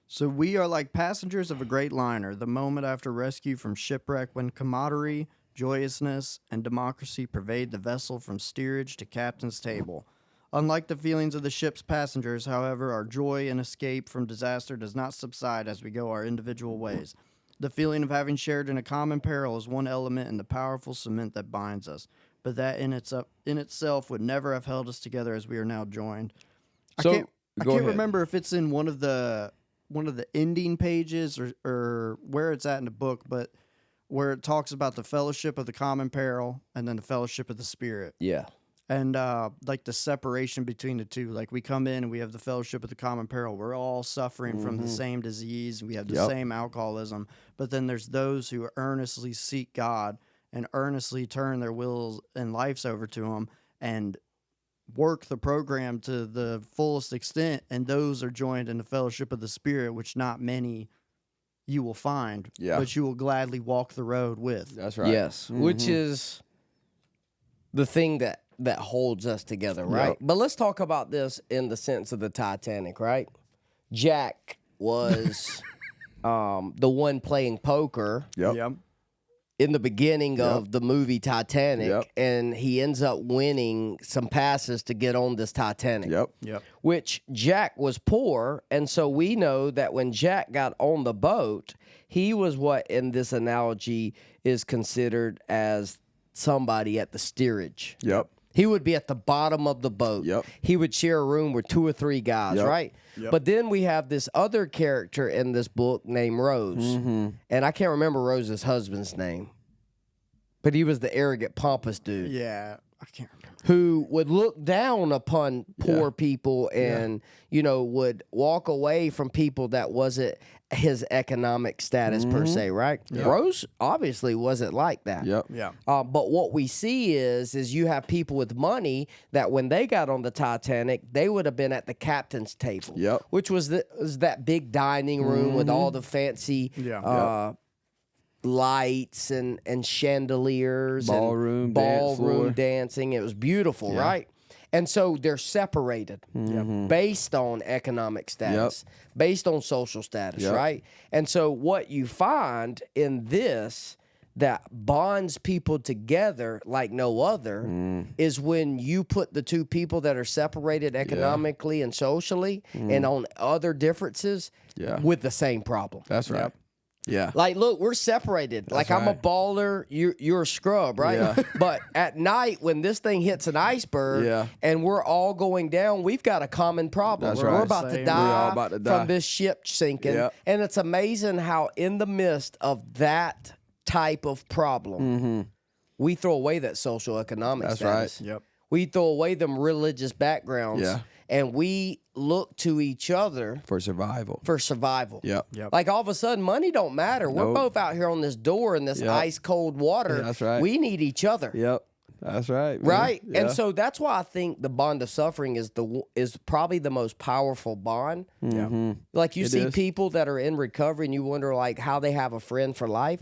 So we are like passengers of a great liner, the moment after rescue from shipwreck, when camaraderie, joyousness, and democracy pervade the vessel from steerage to captain's table. Unlike the feelings of the ship's passengers, however, our joy in escape from disaster does not subside as we go our individual ways. The feeling of having shared in a common peril is one element in the powerful cement that binds us, but that in itself would never have held us together as we are now joined. So, I go can't ahead. remember if it's in one of the ending pages or where it's at in the book, but where it talks about the fellowship of the common peril and then the fellowship of the spirit. Yeah. And like the separation between the two. Like we come in and we have the fellowship of the common peril. We're all suffering from the same disease. We have the Yep. same alcoholism. But then there's those who earnestly seek God and earnestly turn their wills and lives over to Him and work the program to the fullest extent. And those are joined in the fellowship of the Spirit, which not many you will find, Yeah. but you will gladly walk the road with. That's right. Yes, which is the thing that holds us together, right? Yep. But let's talk about this in the sense of the Titanic, right? Jack was the one playing poker Yep. in the beginning of the movie Titanic, Yep. and he ends up winning some passes to get on this Titanic. Yep. Which Jack was poor, and so we know that when Jack got on the boat, he was what in this analogy is considered as somebody at the steerage. Yep. He would be at the bottom of the boat. Yep. He would share a room with 2 or 3 guys, Yep. right? But then we have this other character in this book named Rose. And I can't remember Rose's husband's name. But he was the arrogant, pompous dude Yeah, I can't remember. who would look down upon poor people and, you know, would walk away from people that wasn't his economic status per se, right? Rose obviously wasn't like that. Yep. Yeah. But what we see is you have people with money that when they got on the Titanic, they would have been at the captain's table, Yep. which was that big dining room with all the fancy lights and chandeliers Ballroom, and dance floor. ballroom dancing. It was beautiful, right? And so they're separated based on economic status, based on social status, Yep. right? And so what you find in this that bonds people together like no other is when you put the two people that are separated economically and socially and on other differences Yeah. with the same problem. That's right. Yeah. Like, look, we're separated. Like, I'm a right. baller, you're a scrub, right? Yeah. But at night, when this thing hits an iceberg Yeah. and we're all going down, we've got a common problem. That's We're right. about to Same. die, We're all about to die. from this ship sinking. Yep. And it's amazing how, in the midst of that type of problem, we throw away that social economic That's right. status. Yep. We throw away them religious backgrounds. Yeah. And we look to each other For survival. for survival. Yep. Yep. Like all of a sudden, money don't matter. We're Nope. both out here on this door in this Yep. ice cold water. Yeah, that's right. We need each other, Yep. That's right. man. right? Yeah. And so that's why I think the bond of suffering is probably the most powerful bond. Like you It see is. people that are in recovery, and you wonder like how they have a friend for life.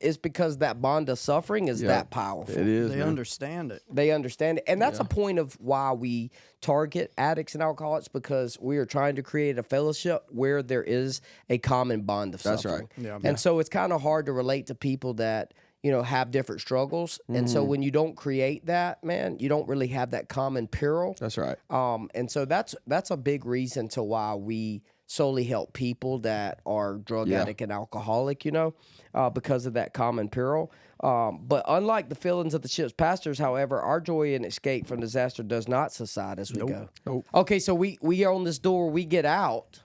It's because that bond of suffering is Yep. that powerful. It is. They man. understand it. They understand it. And that's a point of why we target addicts and alcoholics, because we are trying to create a fellowship where there is a common bond of That's right. suffering. Yeah. And so it's kind of hard to relate to people that, you know, have different struggles. And so when you don't create that, man, you don't really have that common peril. That's right. And so that's a big reason to why we solely help people that are drug Yeah. addict and alcoholic, you know, because of that common peril. But unlike the feelings of the ship's passengers, however, our joy and escape from disaster does not subside as we go. Nope. Okay, so we are on this door, we get out.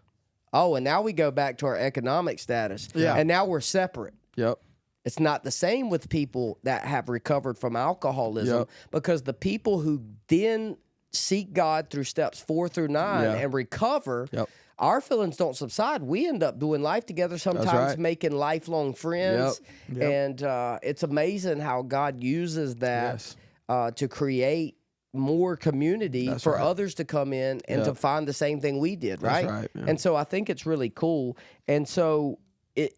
Oh, and now we go back to our economic status. Yeah. And now we're separate. Yep. It's not the same with people that have recovered from alcoholism, Yep. because the people who then seek God through steps 4 through 9 Yeah. and recover, Yep. our feelings don't subside. We end up doing life together, sometimes right. making lifelong friends. Yep. And it's amazing how God uses that Yes. to create more community That's for right. others to come in and to Yep. find the same thing we did, That's right? right, man. And so I think it's really cool. And so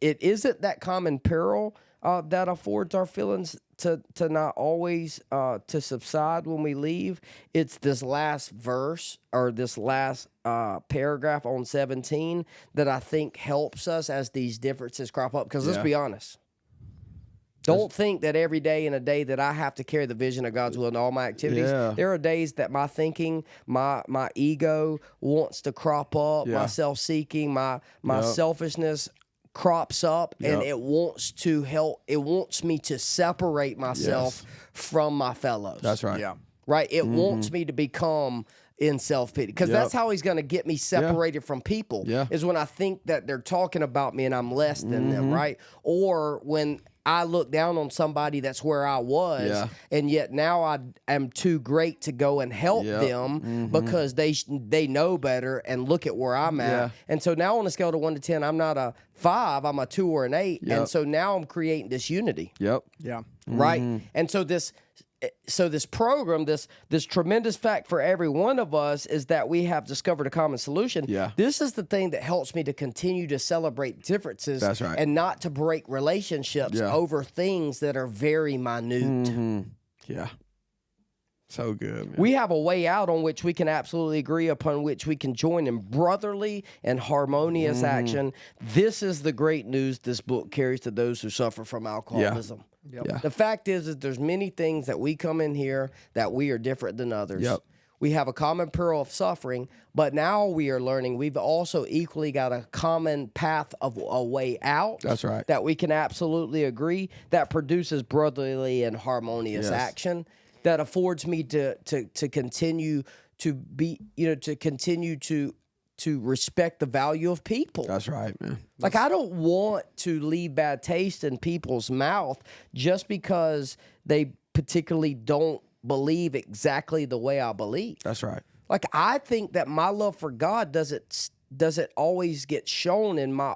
it isn't that common peril that affords our feelings to not always to subside when we leave. It's this last verse or this last paragraph on 17 that I think helps us as these differences crop up. Because let's be honest. Don't think that every day in a day that I have to carry the vision of God's will in all my activities. Yeah. There are days that my thinking, my ego wants to crop up, my self-seeking, my selfishness crops up, and it wants to help. It wants me to separate myself from my fellows. That's right. Yeah. Right? It wants me to become in self-pity because that's how he's going to get me separated from people is when I think that they're talking about me and I'm less than them, right? Or when I look down on somebody that's where I was, and yet now I am too great to go and help them because they know better and look at where I'm at. And so now on a scale of 1 to 10, I'm not a 5, I'm a 2 or an 8. And so now I'm creating disunity. Yeah. Right? And so this program, this tremendous fact for every one of us is that we have discovered a common solution. Yeah. This is the thing that helps me to continue to celebrate differences. That's right. And not to break relationships over things that are very minute. Yeah. So good, man. We have a way out on which we can absolutely agree, upon which we can join in brotherly and harmonious action. This is the great news this book carries to those who suffer from alcoholism. The fact is there's many things that we come in here that we are different than others. We have a common peril of suffering, but now we are learning we've also equally got a common path of a way out. That's right. That we can absolutely agree that produces brotherly and harmonious action that affords me to continue to be, to continue to respect the value of people. That's right, man. Like, I don't want to leave bad taste in people's mouth just because they particularly don't believe exactly the way I believe. That's right. Like, I think that my love for God doesn't always get shown in my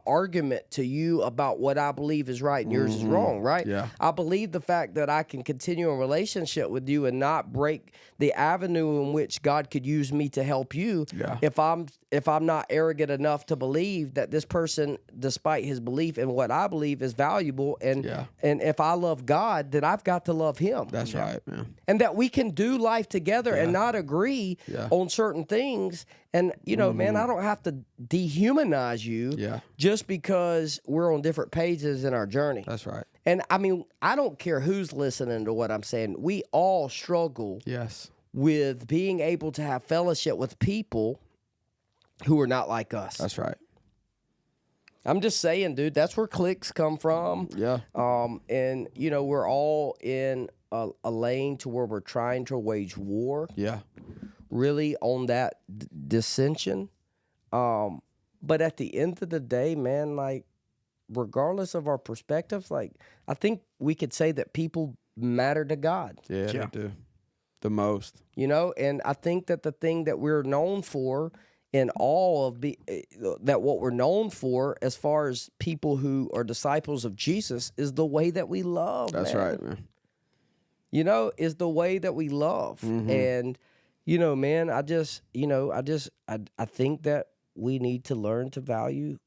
argument to you about what I believe is right and yours is wrong, right? Yeah. I believe the fact that I can continue a relationship with you and not break the avenue in which God could use me to help you. Yeah. If I'm not arrogant enough to believe that this person, despite his belief in what I believe, is valuable, and if I love God, then I've got to love him. That's right, man. And that we can do life together and not agree on certain things. And, man, I don't have to dehumanize you just because we're on different pages in our journey. That's right. And, I mean, I don't care who's listening to what I'm saying. We all struggle with being able to have fellowship with people who are not like us. That's right. I'm just saying, dude, that's where cliques come from. Yeah. And, we're all in a lane to where we're trying to wage war. Yeah. Really on that dissension. But at the end of the day, man, like, regardless of our perspectives, like, I think we could say that people matter to God. Yeah, they do. The most. And I think that the thing that we're known for in all of that what we're known for as far as people who are disciples of Jesus is the way that we love. That's man. right, man. Is the way that we love. And, man, I think that we need to learn to value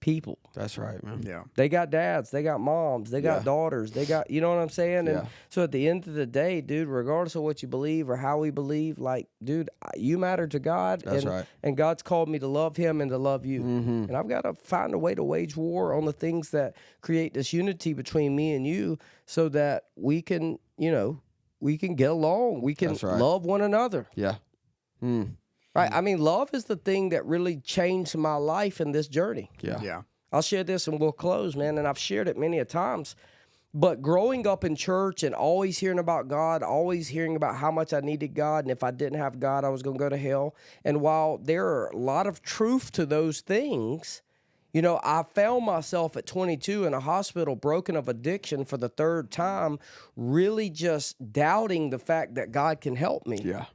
people. That's right, man. Yeah. They got dads, they got moms, they got daughters, they got, you know what I'm saying? And so at the end of the day, dude, regardless of what you believe or how we believe, like, dude, you matter to God. That's right. And God's called me to love him and to love you. And I've got to find a way to wage war on the things that create this unity between me and you so that we can, we can get along. We can love one another. Yeah. Right. I mean, love is the thing that really changed my life in this journey. Yeah. I'll share this and we'll close, man. And I've shared it many a times. But growing up in church and always hearing about God, always hearing about how much I needed God, and if I didn't have God, I was going to go to hell. And while there are a lot of truth to those things, I found myself at 22 in a hospital, broken of addiction for the third time, really just doubting the fact that God can help me. Yeah.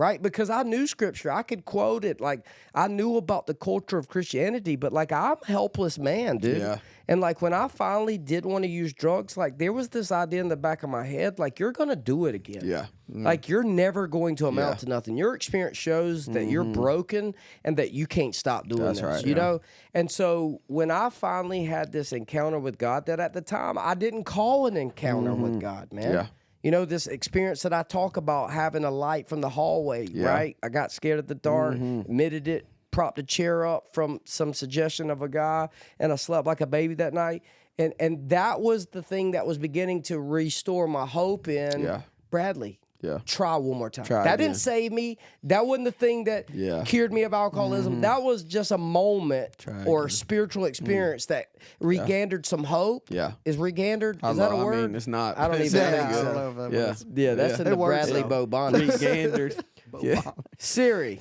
Right? Because I knew scripture. I could quote it. Like, I knew about the culture of Christianity, but like, I'm a helpless man, dude. Yeah. And like when I finally did want to use drugs, like there was this idea in the back of my head, like you're gonna do it again. Yeah. Like you're never going to amount to nothing. Your experience shows that you're broken and that you can't stop doing That's this. right, You yeah. know? And so when I finally had this encounter with God, that at the time I didn't call an encounter with God, man. Yeah. You know, this experience that I talk about, having a light from the hallway, right? I got scared of the dark, admitted it, propped a chair up from some suggestion of a guy, and I slept like a baby that night. And that was the thing that was beginning to restore my hope in Bradley. Yeah. Try one more time. Try that again. didn't save me. That wasn't the thing that cured me of alcoholism. That was just a moment or a spiritual experience that regandered some hope. Yeah. Is regandered? Is I that a love- I word? mean, it's not. I don't It's even not think good. so. Yeah. Yeah, that's in the It works, Bradley though. Bobonics. Regandered. Yeah. Siri,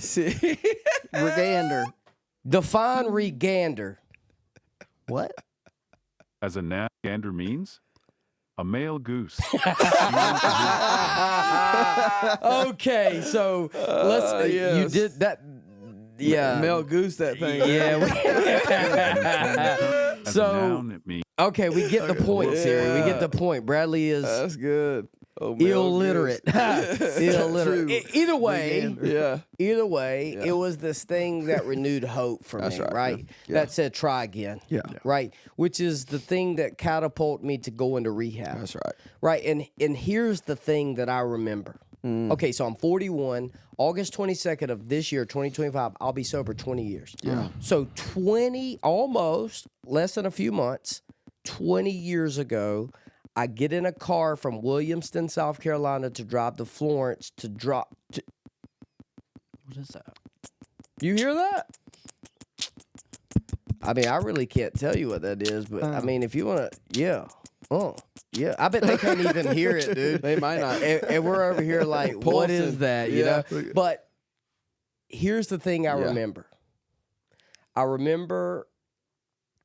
Regander. define regander. What? As a noun, gander means a male goose. Okay, so let's. You yes. did that. Yeah. Mel Goose that thing. Yeah. As a So noun, it means okay, we get the point, Siri. We get Yeah. the point. Bradley is That's good. Oh, Mel illiterate. Goose. Illiterate. Either way, Yeah. either way, it was this thing that renewed hope for That's me, right, right? yeah. That said, try again. Yeah. Right. Which is the thing that catapulted me to go into rehab. That's right. Right. And here's the thing that I remember. Okay, so I'm 41. August 22nd of this year, 2025, I'll be sober 20 years. Yeah. So 20, almost less than a few months, 20 years ago, I get in a car from Williamston, South Carolina to drive to Florence to drop. What is that? You hear that? I mean, I really can't tell you what that is, but I mean, if you want to, yeah. Yeah. I bet they can't even hear it, dude. They might not. And we're over here like, what is Pulsing. that? You Yeah. know? But here's the thing I remember. I remember,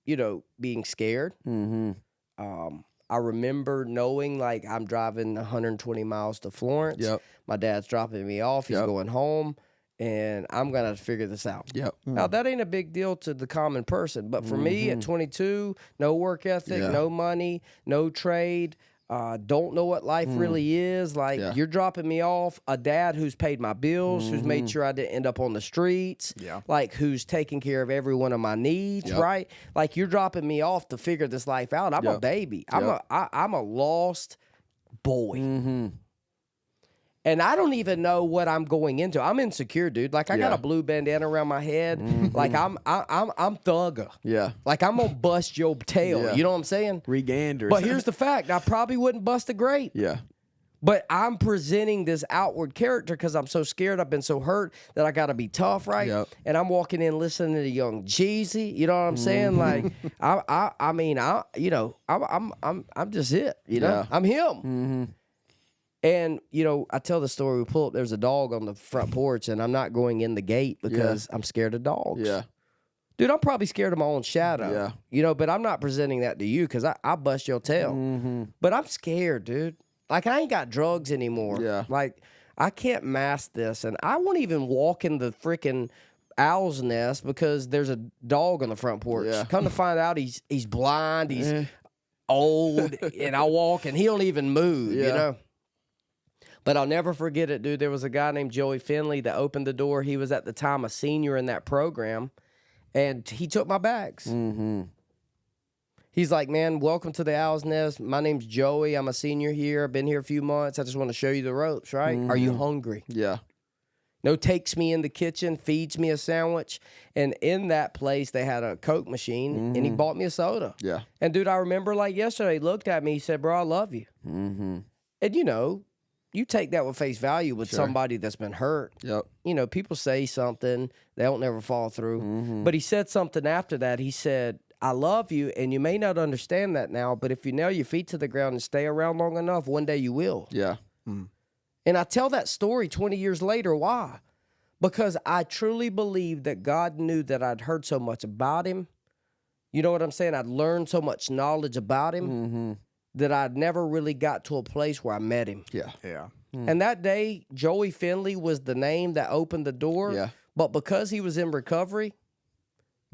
you know, being scared. Mm-hmm. I remember knowing like I'm driving 120 miles to Florence. Yep. My dad's dropping me off. He's Yep. going home. And I'm going to figure this out. Yep. Now, that ain't a big deal to the common person. But for me at 22, no work ethic, Yeah. no money, no trade, don't know what life really is. Like, Yeah. you're dropping me off. A dad who's paid my bills, who's made sure I didn't end up on the streets. Yeah. Like, who's taking care of every one of my needs, Yep. right? Like, you're dropping me off to figure this life out. I'm a Yep. baby. Yep. I'm a lost boy. Mm-hmm. And I don't even know what I'm going into. I'm insecure, dude. Like I got Yeah. a blue bandana around my head. Like I'm thugger. Yeah. Like I'm gonna bust your tail. Yeah. You know what I'm saying? Regander. But here's the fact: I probably wouldn't bust a grape. Yeah. But I'm presenting this outward character because I'm so scared. I've been so hurt that I got to be tough, right? Yep. And I'm walking in listening to Young Jeezy. You know what I'm saying? Like I'm just it. You know, Yeah. I'm him. Mm-hmm. And, you know, I tell the story, we pull up, there's a dog on the front porch, and I'm not going in the gate because I'm scared of dogs. Yeah. Dude, I'm probably scared of my own shadow. Yeah. You know, but I'm not presenting that to you because I bust your tail. Mm-hmm. But I'm scared, dude. Like, I ain't got drugs anymore. Yeah. Like, I can't mask this. And I won't even walk in the freaking owl's nest because there's a dog on the front porch. Yeah. Come to find out, he's blind, he's Eh. old, and I walk, and he don't even move, you Yeah. know? But I'll never forget it, dude. There was a guy named Joey Finley that opened the door. He was at the time a senior in that program, and he took my bags. Mm-hmm. He's like, man, welcome to the Owl's Nest. My name's Joey. I'm a senior here. I've been here a few months. I just want to show you the ropes, right? Are you hungry? Yeah. No, takes me in the kitchen, feeds me a sandwich. And in that place, they had a Coke machine, and he bought me a soda. Yeah. And, dude, I remember like yesterday, he looked at me. He said, bro, I love you. Mm-hmm. And, you know, you take that with face value with Sure. somebody that's been hurt. Yep. You know, people say something, they don't never follow through. Mm-hmm. But he said something after that. He said, I love you, and you may not understand that now, but if you nail your feet to the ground and stay around long enough, one day you will. Yeah. And I tell that story 20 years later. Why? Because I truly believe that God knew that I'd heard so much about him. You know what I'm saying? I'd learned so much knowledge about him Mm-hmm. that I'd never really got to a place where I met him. Yeah. Yeah. And that day, Joey Finley was the name that opened the door. Yeah. But because he was in recovery,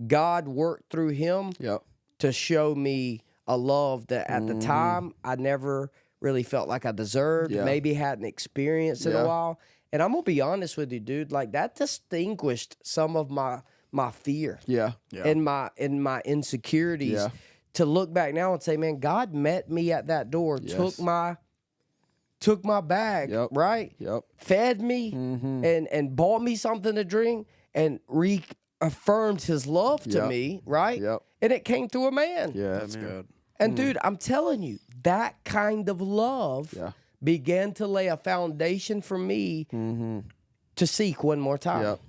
God worked through him Yep. to show me a love that at the time I never really felt like I deserved, Yeah. maybe hadn't experienced in Yeah. a while. And I'm gonna be honest with you, dude. Like that distinguished some of my fear Yeah. and my insecurities. Yeah. To look back now and say, man, God met me at that door, Yes. took my bag, Yep. right? Yep. Fed me and bought me something to drink and reaffirmed his love to Yep. me, right? Yep. And it came through a man. Yeah. That's man. good. And dude, I'm telling you, that kind of love Yeah. began to lay a foundation for me to seek one more time. Yep.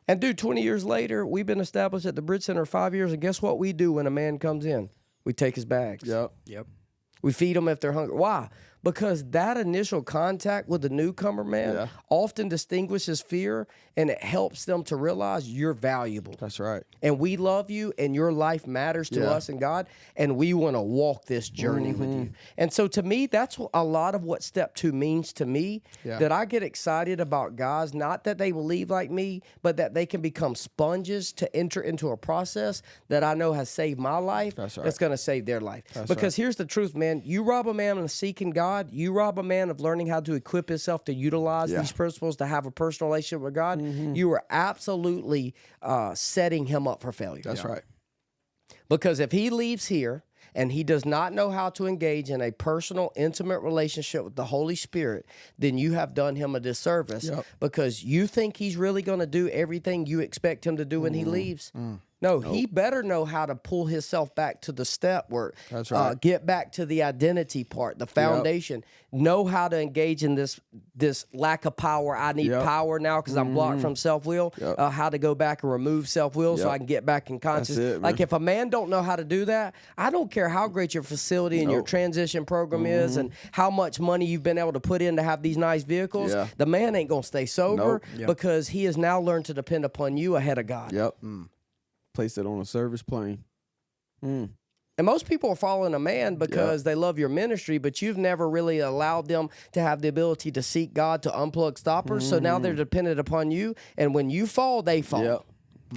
And dude, 20 years later, we've been established at the Bridge Center 5 years, and guess what we do when a man comes in? We take his bags. Yep. We feed them if they're hungry. Why? Because that initial contact with the newcomer, man, Yeah. often distinguishes fear, and it helps them to realize you're valuable. That's right. And we love you, and your life matters to Yeah. us and God, and we want to walk this journey with you. And so, to me, that's a lot of what step 2 means to me. Yeah. That I get excited about guys, not that they believe like me, but that they can become sponges to enter into a process that I know has saved my life. That's right. That's going to save their life. Because here's the truth, man: you rob a man of seeking God, you rob a man of learning how to equip himself to utilize Yeah. these principles to have a personal relationship with God. You are absolutely setting him up for failure. That's right. Because if he leaves here and he does not know how to engage in a personal, intimate relationship with the Holy Spirit, then you have done him a disservice Yep. because you think he's really going to do everything you expect him to do when he leaves. No, he better know how to pull himself back to the step work. That's right. Get back to the identity part, the foundation. Know how to engage in this lack of power. I need Yep. power now because I'm blocked from self will. Yep. How to go back and remove self will so Yep. I can get back in conscious. it, man. Like if a man don't know how to do that, I don't care how great your facility and your Nope. transition program is and how much money you've been able to put in to have these nice vehicles. Yeah. The man ain't gonna stay sober Nope. because he has now learned to depend upon you ahead of God. Yep. Place it on a service plane. And most people are following a man because they love your ministry, but you've never really allowed them to have the ability to seek God to unplug stoppers. So now they're dependent upon you. And when you fall, they fall. Yep.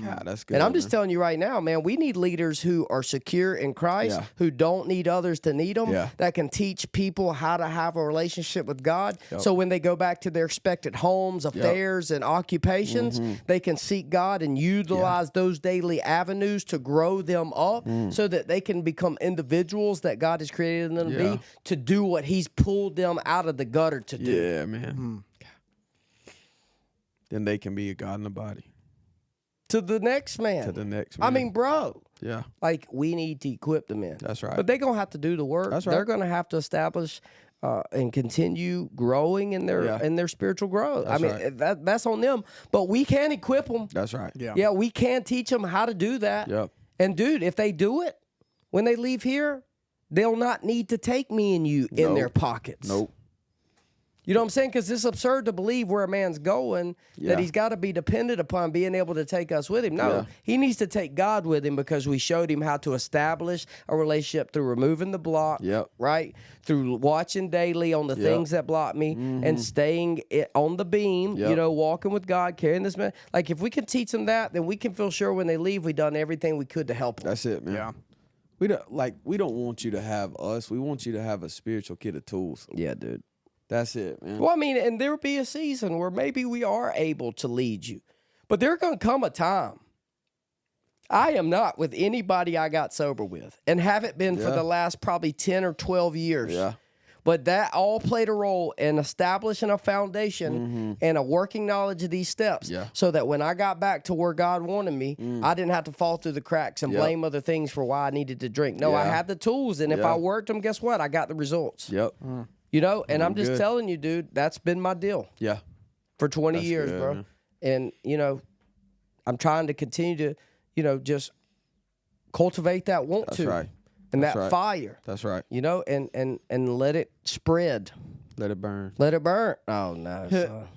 God, that's good. And I'm just man. telling you right now, man, we need leaders who are secure in Christ, Yeah. who don't need others to need them, Yeah. that can teach people how to have a relationship with God. So when they go back to their expected homes, affairs, and occupations, they can seek God and utilize those daily avenues to grow them up so that they can become individuals that God has created them to Yeah. be, to do what He's pulled them out of the gutter to do. Yeah, man. Then they can be a God in the body. To the next man. To the next I man. mean, bro. Yeah. Like, we need to equip the men. That's right. But they're going to have to do the work. That's They're right. going to have to establish and continue growing in their spiritual growth. That's I mean, right. that's on them. But we can equip them. That's right. Yeah, we can teach them how to do that. Yep. And, dude, if they do it, when they leave here, they'll not need to take me and you in Nope. their pockets. Nope. You know what I'm saying? Because it's absurd to believe where a man's going Yeah. that he's got to be dependent upon being able to take us with him. No, Yeah. he needs to take God with him because we showed him how to establish a relationship through removing the block, Yep. right? Through watching daily on the Yep. things that block me and staying on the beam, you Yep. know, walking with God, carrying this man. Like, if we can teach them that, then we can feel sure when they leave, we've done everything we could to help them. That's it, man. Yeah. We don't want you to have us. We want you to have a spiritual kit of tools. Yeah, dude. That's it, man. Well, I mean, and there'll be a season where maybe we are able to lead you, but there's going to come a time. I am not with anybody I got sober with and haven't been for Yeah. the last probably 10 or 12 years. Yeah. But that all played a role in establishing a foundation and a working knowledge of these steps Yeah. so that when I got back to where God wanted me, I didn't have to fall through the cracks and Yep. blame other things for why I needed to drink. No, I Yeah. had the tools, and if Yeah. I worked them, guess what? I got the results. Yep. You know, and I'm just good. telling you, dude, that's been my deal Yeah. for 20 That's years, good, bro. man. And, you know, I'm trying to continue to, you know, just cultivate that want That's to right. and That's that right. fire, That's right. you know, and let it spread. Let it burn. Let it burn. Oh, no. son.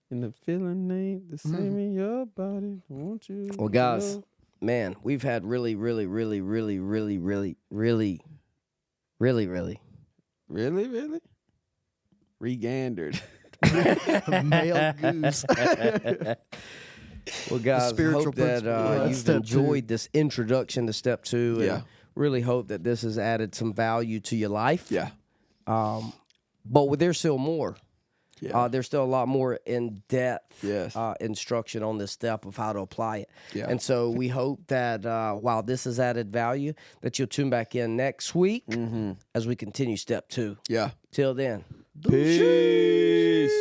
And the feeling ain't the same in your body. I want you. Well, to guys, know. man, we've had really Really? Regandered. Male goose. Well, guys, spiritual hope that principle. That's you've step two. enjoyed this introduction to step 2. Yeah. And really hope that this has added some value to your life. Yeah. But there's still more. Yeah. There's still a lot more in-depth Yes. instruction on this step of how to apply it. Yeah. And so we hope that while this has added value, that you'll tune back in next week as we continue step 2. Yeah. Till then. Peace.